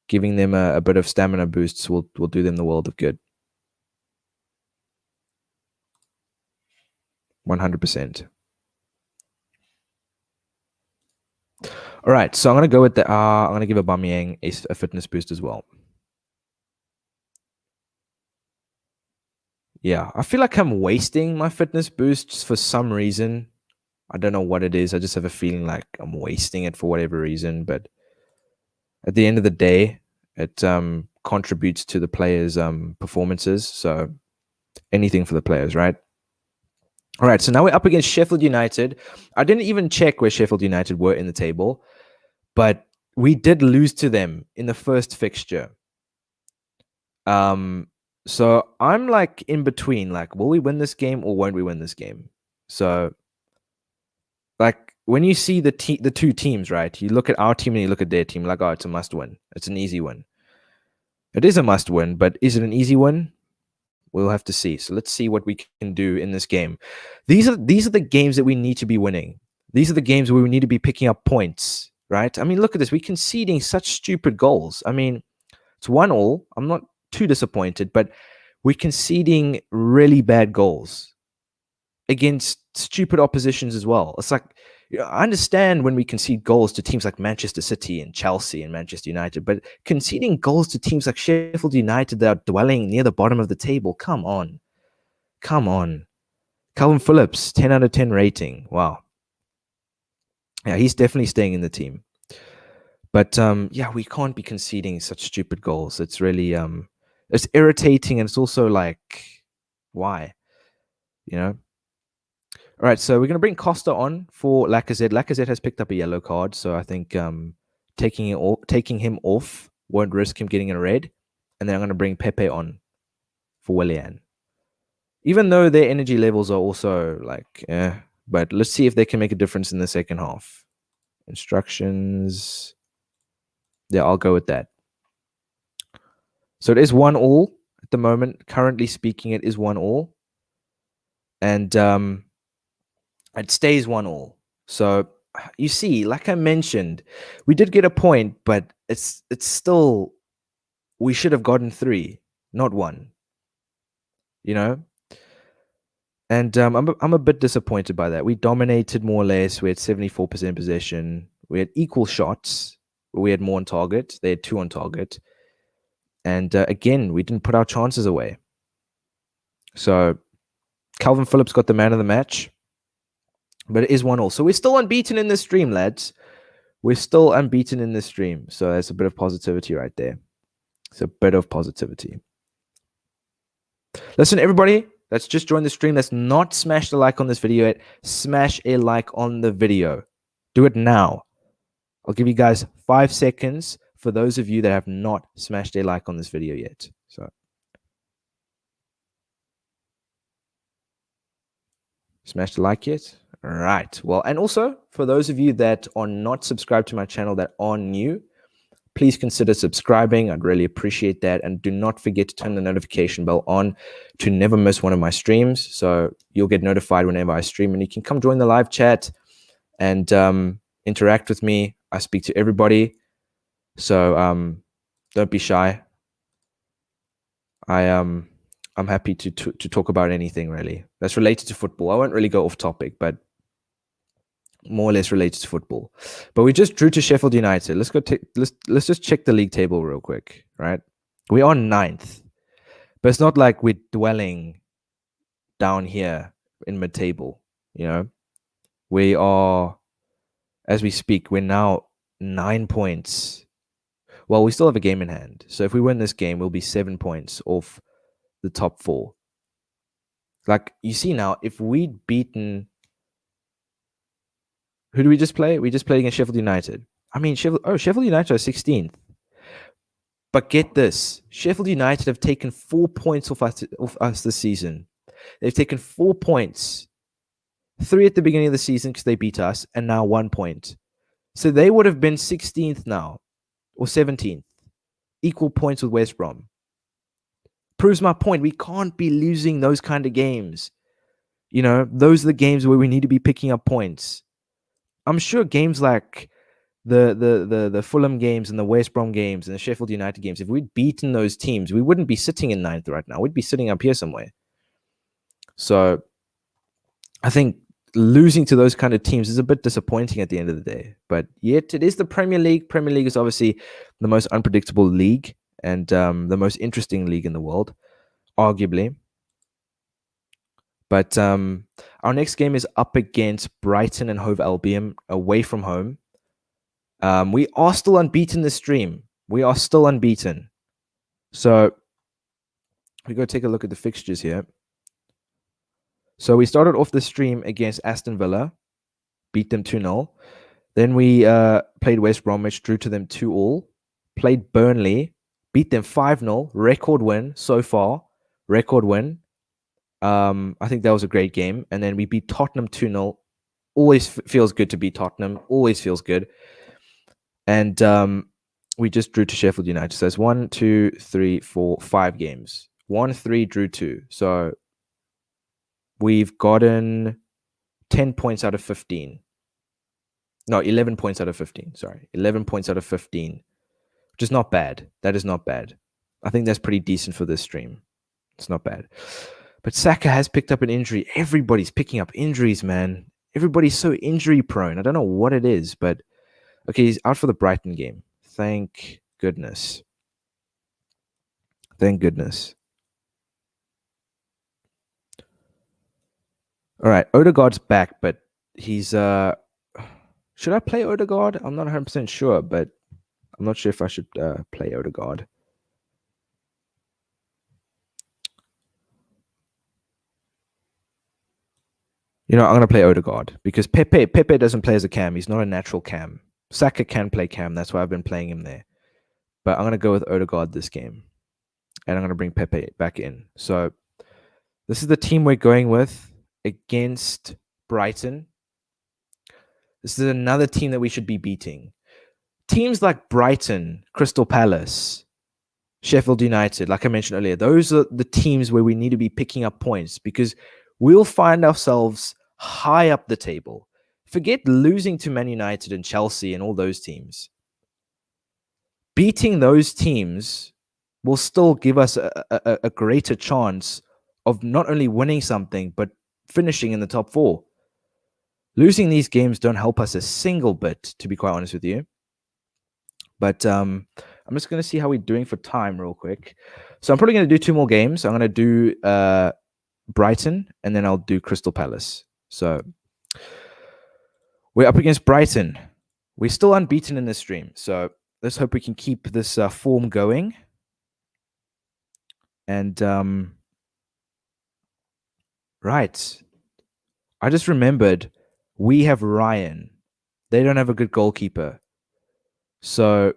[SPEAKER 1] giving them a bit of stamina boosts will do them the world of good. 100%. All right, so I'm going to go with the. I'm going to give Aubameyang a fitness boost as well. Yeah, I feel like I'm wasting my fitness boosts for some reason. I don't know what it is. I just have a feeling like I'm wasting it for whatever reason. But at the end of the day, it contributes to the players' performances. So anything for the players, right? All right, so now we're up against Sheffield United. I didn't even check where Sheffield United were in the table, but we did lose to them in the first fixture. So I'm like in between, like, will we win this game or won't we win this game? So, like, when you see the two teams, right? You look at our team and you look at their team, like, oh, it's a must win. It's an easy win. It is a must win, but is it an easy win? We'll have to see. So let's see what we can do in this game. These are the games that we need to be winning. These are the games where we need to be picking up points, right? I mean, look at this. We're conceding such stupid goals. I mean, it's 1-1. I'm not too disappointed, but we're conceding really bad goals against stupid oppositions as well. It's like, I understand when we concede goals to teams like Manchester City and Chelsea and Manchester United, but conceding goals to teams like Sheffield United that are dwelling near the bottom of the table, come on. Come on. Calvin Phillips, 10 out of 10 rating. Wow. Yeah, he's definitely staying in the team. But yeah, we can't be conceding such stupid goals. It's really it's irritating, and it's also like, why? You know? All right, so we're going to bring Costa on for Lacazette. Lacazette has picked up a yellow card, so I think taking him off won't risk him getting a red. And then I'm going to bring Pepe on for Willian. Even though their energy levels are also like, but let's see if they can make a difference in the second half. Instructions. Yeah, I'll go with that. So it is 1-1 at the moment. Currently speaking, it is 1-1. And it stays 1-1. So you see, like I mentioned, we did get a point, but it's still, we should have gotten 3, not 1. You know? And I'm a bit disappointed by that. We dominated more or less. We had 74% possession. We had equal shots. We had more on target. They had 2 on target. And again, we didn't put our chances away. So Calvin Phillips got the man of the match. But it is 1-1. So we're still unbeaten in this stream, lads. We're still unbeaten in this stream. So that's a bit of positivity right there. It's a bit of positivity. Listen, everybody, let's just join the stream. Let's not smash the like on this video yet. Smash a like on the video. Do it now. I'll give you guys 5 seconds for those of you that have not smashed a like on this video yet. So, smash the like yet? All right. Well, and also for those of you that are not subscribed to my channel, that are new, please consider subscribing. I'd really appreciate that. And do not forget to turn the notification bell on to never miss one of my streams. So you'll get notified whenever I stream, and you can come join the live chat and interact with me. I speak to everybody. So don't be shy. I'm happy to talk about anything really that's related to football. I won't really go off topic, but more or less related to football. But we just drew to Sheffield United. Let's just check the league table real quick, right? We are 9th, but it's not like we're dwelling down here in mid-table. We are, as we speak, we're now 9 points. Well, we still have a game in hand. So if we win this game, we'll be 7 points off the top 4. Like, you see now, if we'd beaten... Who do we just play? We just played against Sheffield United. I mean, Sheffield United are 16th. But get this. Sheffield United have taken 4 points off us this season. They've taken 4 points. 3 at the beginning of the season because they beat us, and now 1 point. So they would have been 16th now, or 17th. Equal points with West Brom. Proves my point. We can't be losing those kind of games. Those are the games where we need to be picking up points. I'm sure games like the Fulham games and the West Brom games and the Sheffield United games, if we'd beaten those teams, we wouldn't be sitting in 9th right now. We'd be sitting up here somewhere. So I think losing to those kind of teams is a bit disappointing at the end of the day. But yet it is the Premier League. Premier League is obviously the most unpredictable league and the most interesting league in the world, arguably. But our next game is up against Brighton and Hove Albion away from home. We are still unbeaten this stream. We are still unbeaten. So we go take a look at the fixtures here. So we started off the stream against Aston Villa, beat them 2-0. Then we played West Bromwich, drew to them 2-2. Played Burnley, beat them 5-0. Record win so far. Record win. I think that was a great game. And then we beat Tottenham 2-0. Always feels good to beat Tottenham. Always feels good. And we just drew to Sheffield United. So it's 1, 2, 3, 4, 5 games. 1, 3, drew 2. So we've gotten 10 points out of 15. No, 11 points out of 15. Sorry. 11 points out of 15. Which is not bad. That is not bad. I think that's pretty decent for this stream. It's not bad. But Saka has picked up an injury. Everybody's picking up injuries, man. Everybody's so injury prone. I don't know what it is, but okay, he's out for the Brighton game. Thank goodness. Thank goodness. All right, Odegaard's back, but he's should I play Odegaard? I'm not 100% sure, but I'm not sure if I should play Odegaard. I'm going to play Odegaard because Pepe doesn't play as a cam. He's not a natural cam. Saka can play cam. That's why I've been playing him there. But I'm going to go with Odegaard this game. And I'm going to bring Pepe back in. So this is the team we're going with against Brighton. This is another team that we should be beating. Teams like Brighton, Crystal Palace, Sheffield United, like I mentioned earlier, those are the teams where we need to be picking up points because we'll find ourselves high up the table. Forget losing to Man United and Chelsea and all those teams. Beating those teams will still give us a greater chance of not only winning something, but finishing in the top 4. Losing these games don't help us a single bit, to be quite honest with you. But I'm just going to see how we're doing for time real quick. So I'm probably going to do 2 more games. I'm going to do Brighton, and then I'll do Crystal Palace. So we're up against Brighton. We're still unbeaten in this stream. So let's hope we can keep this form going. And right. I just remembered we have Ryan. They don't have a good goalkeeper. So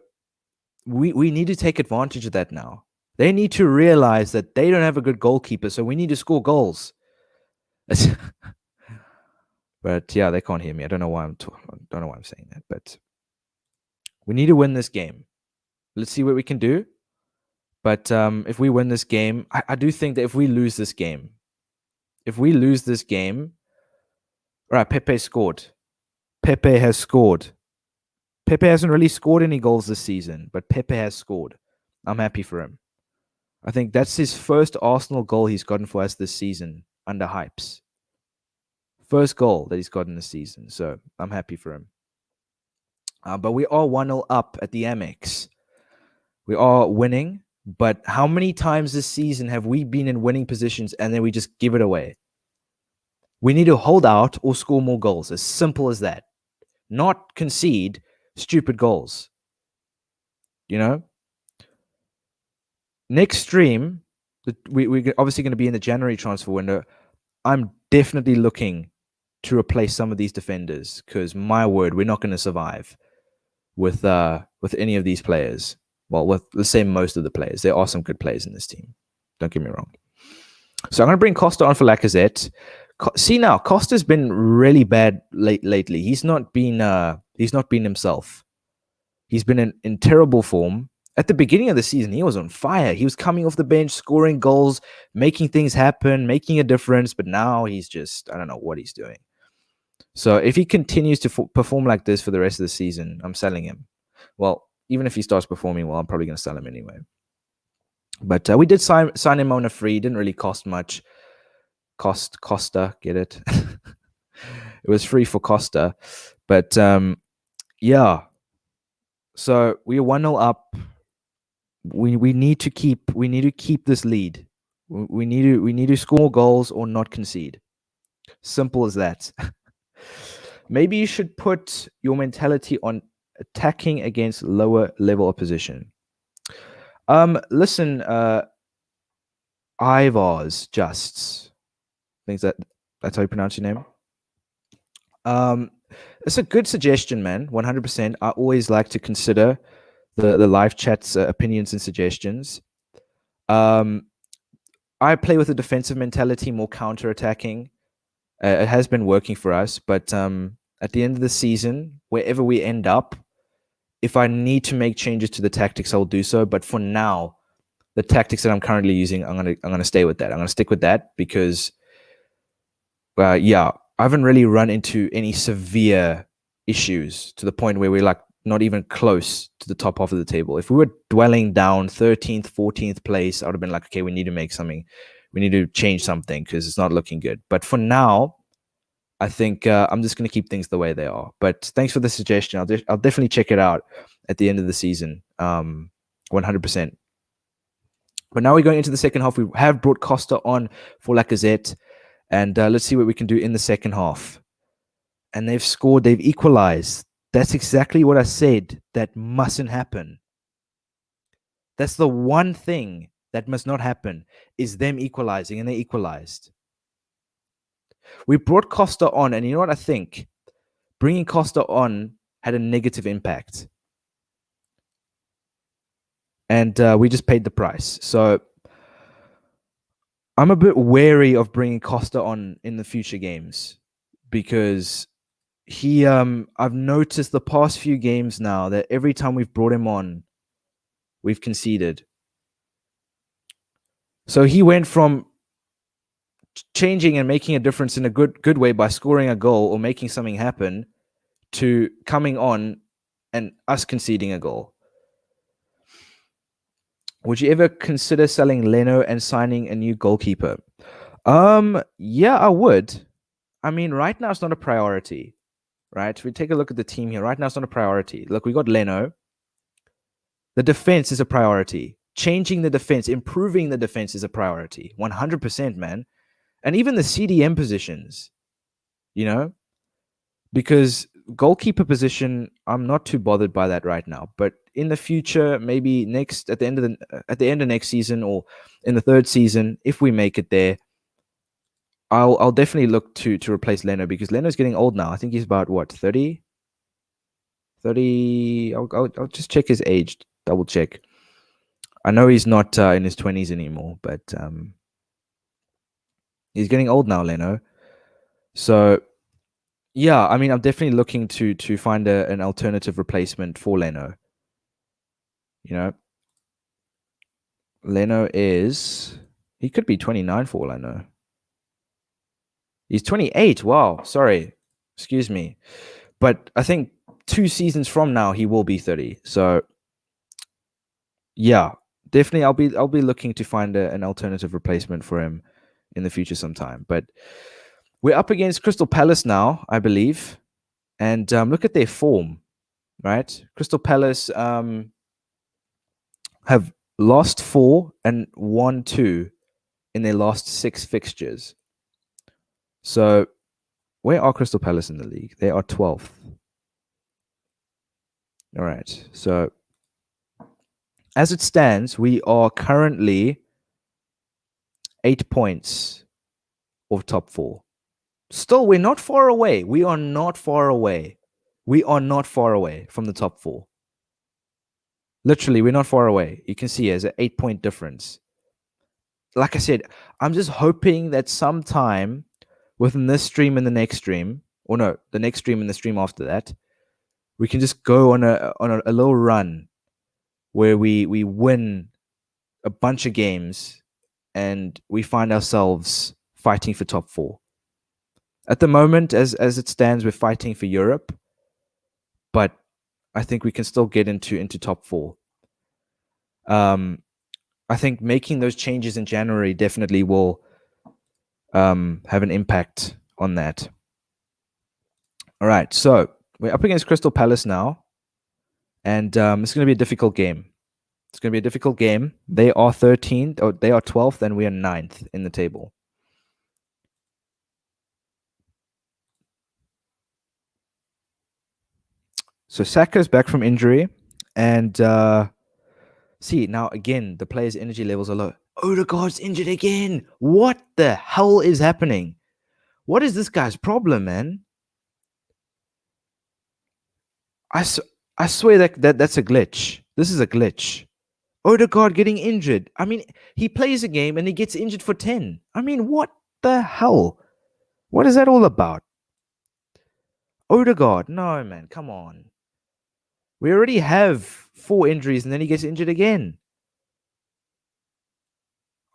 [SPEAKER 1] we need to take advantage of that now. They need to realize that they don't have a good goalkeeper, so we need to score goals. But yeah, they can't hear me. I don't know why I'm saying that, but we need to win this game. Let's see what we can do. But if we win this game, I do think that if we lose this game, all right, Pepe scored. Pepe has scored. Pepe hasn't really scored any goals this season, but Pepe has scored. I'm happy for him. I think that's his first Arsenal goal he's gotten for us this season under Hypes. First goal that he's gotten this season. So I'm happy for him. But we are 1-0 up at the Amex. We are winning. But how many times this season have we been in winning positions and then we just give it away? We need to hold out or score more goals. As simple as that. Not concede stupid goals. You know? Next stream, we're obviously going to be in the January transfer window. I'm definitely looking to replace some of these defenders because, my word, we're not going to survive with any of these players. Well, with, let's say, most of the players. There are some good players in this team. Don't get me wrong. So I'm going to bring Costa on for Lacazette. See now, Costa's been really bad lately. He's not been himself. He's been in terrible form. At the beginning of the season, he was on fire. He was coming off the bench, scoring goals, making things happen, making a difference. But now he's just, I don't know what he's doing. So if he continues to perform like this for the rest of the season, I'm selling him. Well, even if he starts performing well, I'm probably going to sell him anyway. But we did sign him on a free. Didn't really cost much. Costa, get it? It was free for Costa. But yeah. So we are 1-0 up. We need to keep this lead. We need to score goals or not concede. Simple as that. Maybe you should put your mentality on attacking against lower level opposition. Listen, Ivars Justs. I think that's how you pronounce your name. It's a good suggestion, man. 100%. I always like to consider the live chat's opinions and suggestions. I play with a defensive mentality, more counter-attacking. It has been working for us, but at the end of the season, wherever we end up, if I need to make changes to the tactics, I'll do so. But for now, the tactics that I'm currently using, I'm gonna stay with that. I'm gonna stick with that because, yeah, I haven't really run into any severe issues to the point where we're like not even close to the top half of the table. If we were dwelling down 13th, 14th place, I would have been like, okay, we need to make something. We need to change something because it's not looking good. But for now, I think I'm just going to keep things the way they are. But thanks for the suggestion. I'll definitely check it out at the end of the season, 100%. But now we're going into the second half. We have brought Costa on for Lacazette. And let's see what we can do in the second half. And they've scored. They've equalized. That's exactly what I said that mustn't happen. That's the one thing that must not happen is them equalizing, and they equalized. We brought Costa on, and you know what I think? Bringing Costa on had a negative impact. And we just paid the price. So I'm a bit wary of bringing Costa on in the future games because I've noticed the past few games now that every time we've brought him on, we've conceded. So he went from changing and making a difference in a good way by scoring a goal or making something happen to coming on and us conceding a goal. Would you ever consider selling Leno and signing a new goalkeeper? Yeah, I would. I mean, right now it's not a priority, right? If we take a look at the team here, right now it's not a priority. Look, we got Leno. The defense is a priority. Changing the defense, improving the defense is a priority. 100%, man. And even the CDM positions, you know, because goalkeeper position, I'm not too bothered by that right now. But in the future, maybe at the end of next season or in the third season, if we make it there, I'll definitely look to replace Leno because Leno's getting old now. I think he's about what, 30? 30. I'll just check his age, double check. I know he's not in his 20s anymore, but he's getting old now, Leno. So yeah, I mean, I'm definitely looking to find an alternative replacement for Leno. You know, Leno he could be 29 for all I know. He's 28. Wow, sorry, excuse me, but I think 2 seasons from now, he will be 30. So yeah, definitely I'll be looking to find an alternative replacement for him in the future sometime. But we're up against Crystal Palace now, I believe. And look at their form, right? Crystal Palace have lost 4 and won 2 in their last 6 fixtures. So where are Crystal Palace in the league? They are 12th. All right. So as it stands, we are currently 8 points of top 4. Still, we're not far away. We are not far away. We are not far away from the top 4. Literally, we're not far away. You can see there's an 8-point difference. Like I said, I'm just hoping that sometime within this stream and the next stream, or no, the next stream and the stream after that, we can just go on a little run where we win a bunch of games and we find ourselves fighting for top 4. At the moment, as it stands, we're fighting for Europe, but I think we can still get into top 4. I think making those changes in January definitely will have an impact on that. All right, so we're up against Crystal Palace now, and it's going to be a difficult game. It's going to be a difficult game. They are 13th, or they are 12th, and we are 9th in the table. So Saka's back from injury, and see, now again, the players' energy levels are low. Odegaard's injured again. What the hell is happening? What is this guy's problem, man? I swear that's a glitch. This is a glitch. Odegaard getting injured. I mean, he plays a game and he gets injured for 10. I mean, what the hell? What is that all about? Odegaard, no, man, come on. We already have 4 injuries and then he gets injured again.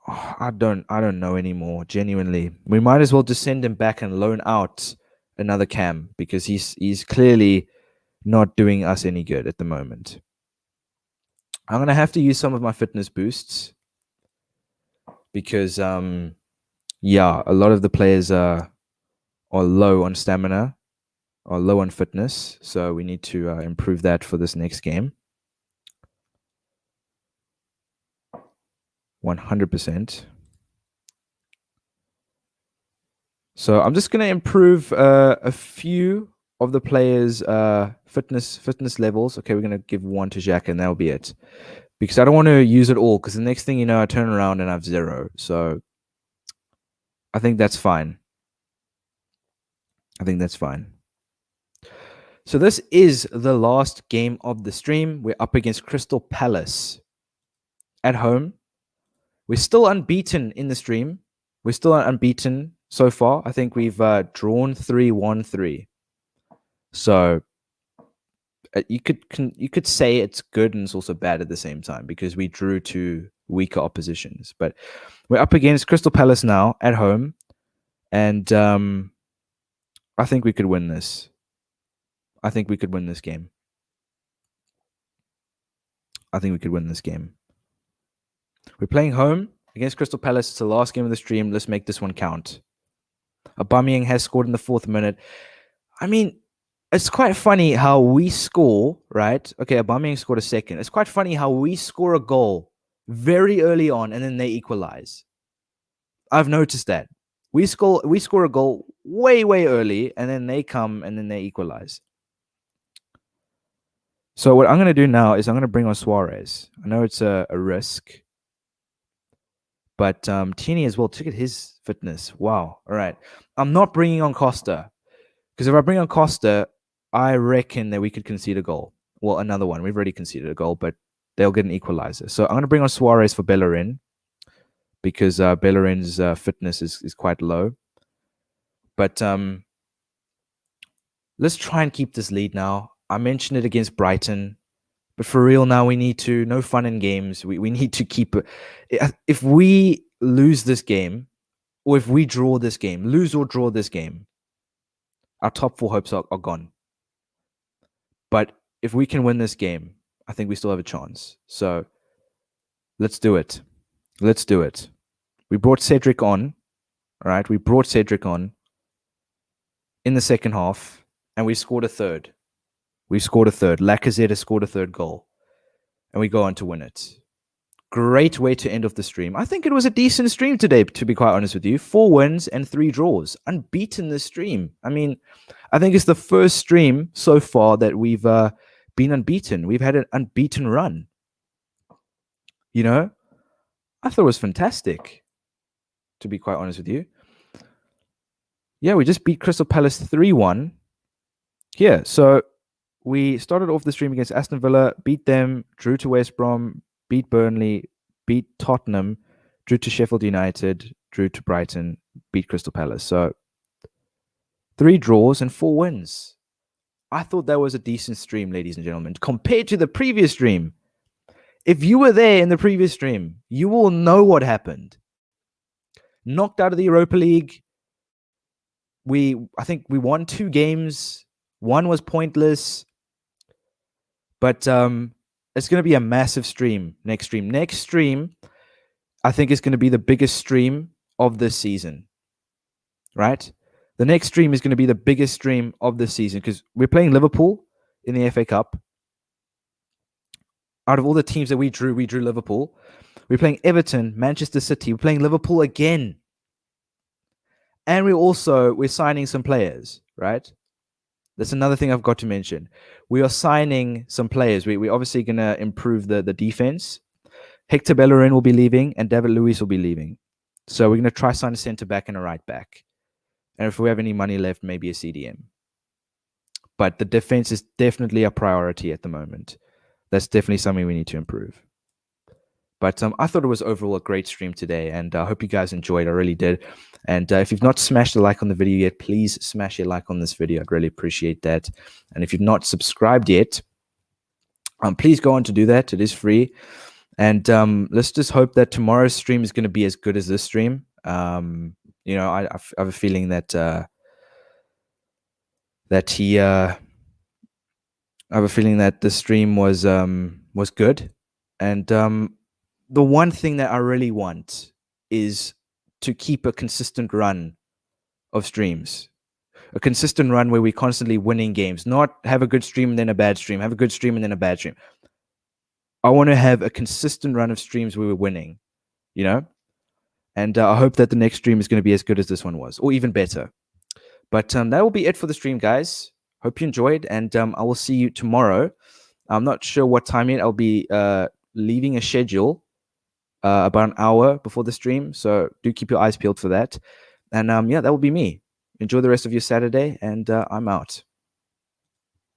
[SPEAKER 1] Oh, I don't know anymore, genuinely. We might as well just send him back and loan out another cam because he's clearly not doing us any good at the moment. I'm going to have to use some of my fitness boosts because, yeah, a lot of the players are low on stamina or low on fitness. So we need to improve that for this next game. 100%. So I'm just going to improve a few of the players' fitness levels. Okay, we're going to give 1 to Jack and that'll be it. Because I don't want to use it all because the next thing you know, I turn around and I have 0. So I think that's fine. I think that's fine. So this is the last game of the stream. We're up against Crystal Palace at home. We're still unbeaten in the stream. We're still unbeaten so far. I think we've drawn 3, won 3. So you could say it's good and it's also bad at the same time because we drew to weaker oppositions. But we're up against Crystal Palace now at home, and I think we could win this. I think we could win this game. I think we could win this game. We're playing home against Crystal Palace. It's the last game of the stream. Let's make this one count. Aubameyang has scored in the 4th minute. I mean, it's quite funny how we score, right? Okay, Aubameyang scored a second. It's quite funny how we score a goal very early on and then they equalize. I've noticed that. We score a goal way early and then they come and then they equalize. So what I'm going to do now is I'm going to bring on Suarez. I know it's a risk. But Tierney as well, look at his fitness. Wow. All right. I'm not bringing on Costa. Because if I bring on Costa, I reckon that we could concede a goal. Well, another one. We've already conceded a goal, but they'll get an equalizer. So I'm going to bring on Suarez for Bellerin because Bellerin's fitness is quite low. But let's try and keep this lead now. I mentioned it against Brighton. But for real now, we need to, no fun in games. We need to keep it. If we lose this game, or if we draw this game, lose or draw this game, our top 4 hopes are gone. But if we can win this game, I think we still have a chance. So let's do it. Let's do it. We brought Cedric on. All right. We brought Cedric on in the second half, and we scored a third. We scored a third. Lacazette has scored a third goal, and we go on to win it. Great way to end off the stream. I think it was a decent stream today, to be quite honest with you. 4 wins and 3 draws. Unbeaten this stream. I mean, I think it's the first stream so far that we've been unbeaten. We've had an unbeaten run. You know, I thought it was fantastic, to be quite honest with you. Yeah, we just beat Crystal Palace 3-1. Yeah, so we started off the stream against Aston Villa, beat them, drew to West Brom, beat Burnley, beat Tottenham, drew to Sheffield United, drew to Brighton, beat Crystal Palace. So 3 draws and 4 wins. I thought that was a decent stream, ladies and gentlemen, compared to the previous stream. If you were there in the previous stream, you will know what happened. Knocked out of the Europa League. I think we won 2 games. One was pointless. But it's going to be a massive stream next stream. Next stream, I think, is going to be the biggest stream of this season. Right? The next stream is going to be the biggest stream of this season because we're playing Liverpool in the FA Cup. Out of all the teams that we drew Liverpool. We're playing Everton, Manchester City. We're playing Liverpool again. And we're signing some players, right? That's another thing I've got to mention. We are signing some players. We're obviously going to improve the defense. Hector Bellerin will be leaving and David Luiz will be leaving. So we're going to try sign a centre-back and a right-back. And if we have any money left, maybe a CDM. But the defense is definitely a priority at the moment. That's definitely something we need to improve. But I thought it was overall a great stream today, and I hope you guys enjoyed. I really did. And if you've not smashed a like on the video yet, please smash a like on this video. I'd really appreciate that. And if you've not subscribed yet, please go on to do that. It is free. And let's just hope that tomorrow's stream is going to be as good as this stream. You know, I have a feeling that I have a feeling that the stream was good. And the one thing that I really want is to keep a consistent run of streams. A consistent run where we're constantly winning games. Not have a good stream and then a bad stream. Have a good stream and then a bad stream. I want to have a consistent run of streams where we're winning, you know? And I hope that the next stream is going to be as good as this one was, or even better. But that will be it for the stream, guys. Hope you enjoyed, and I will see you tomorrow. I'm not sure what time yet. I'll be leaving a schedule about an hour before the stream, so do keep your eyes peeled for that. And yeah, that will be me. Enjoy the rest of your Saturday, and I'm out.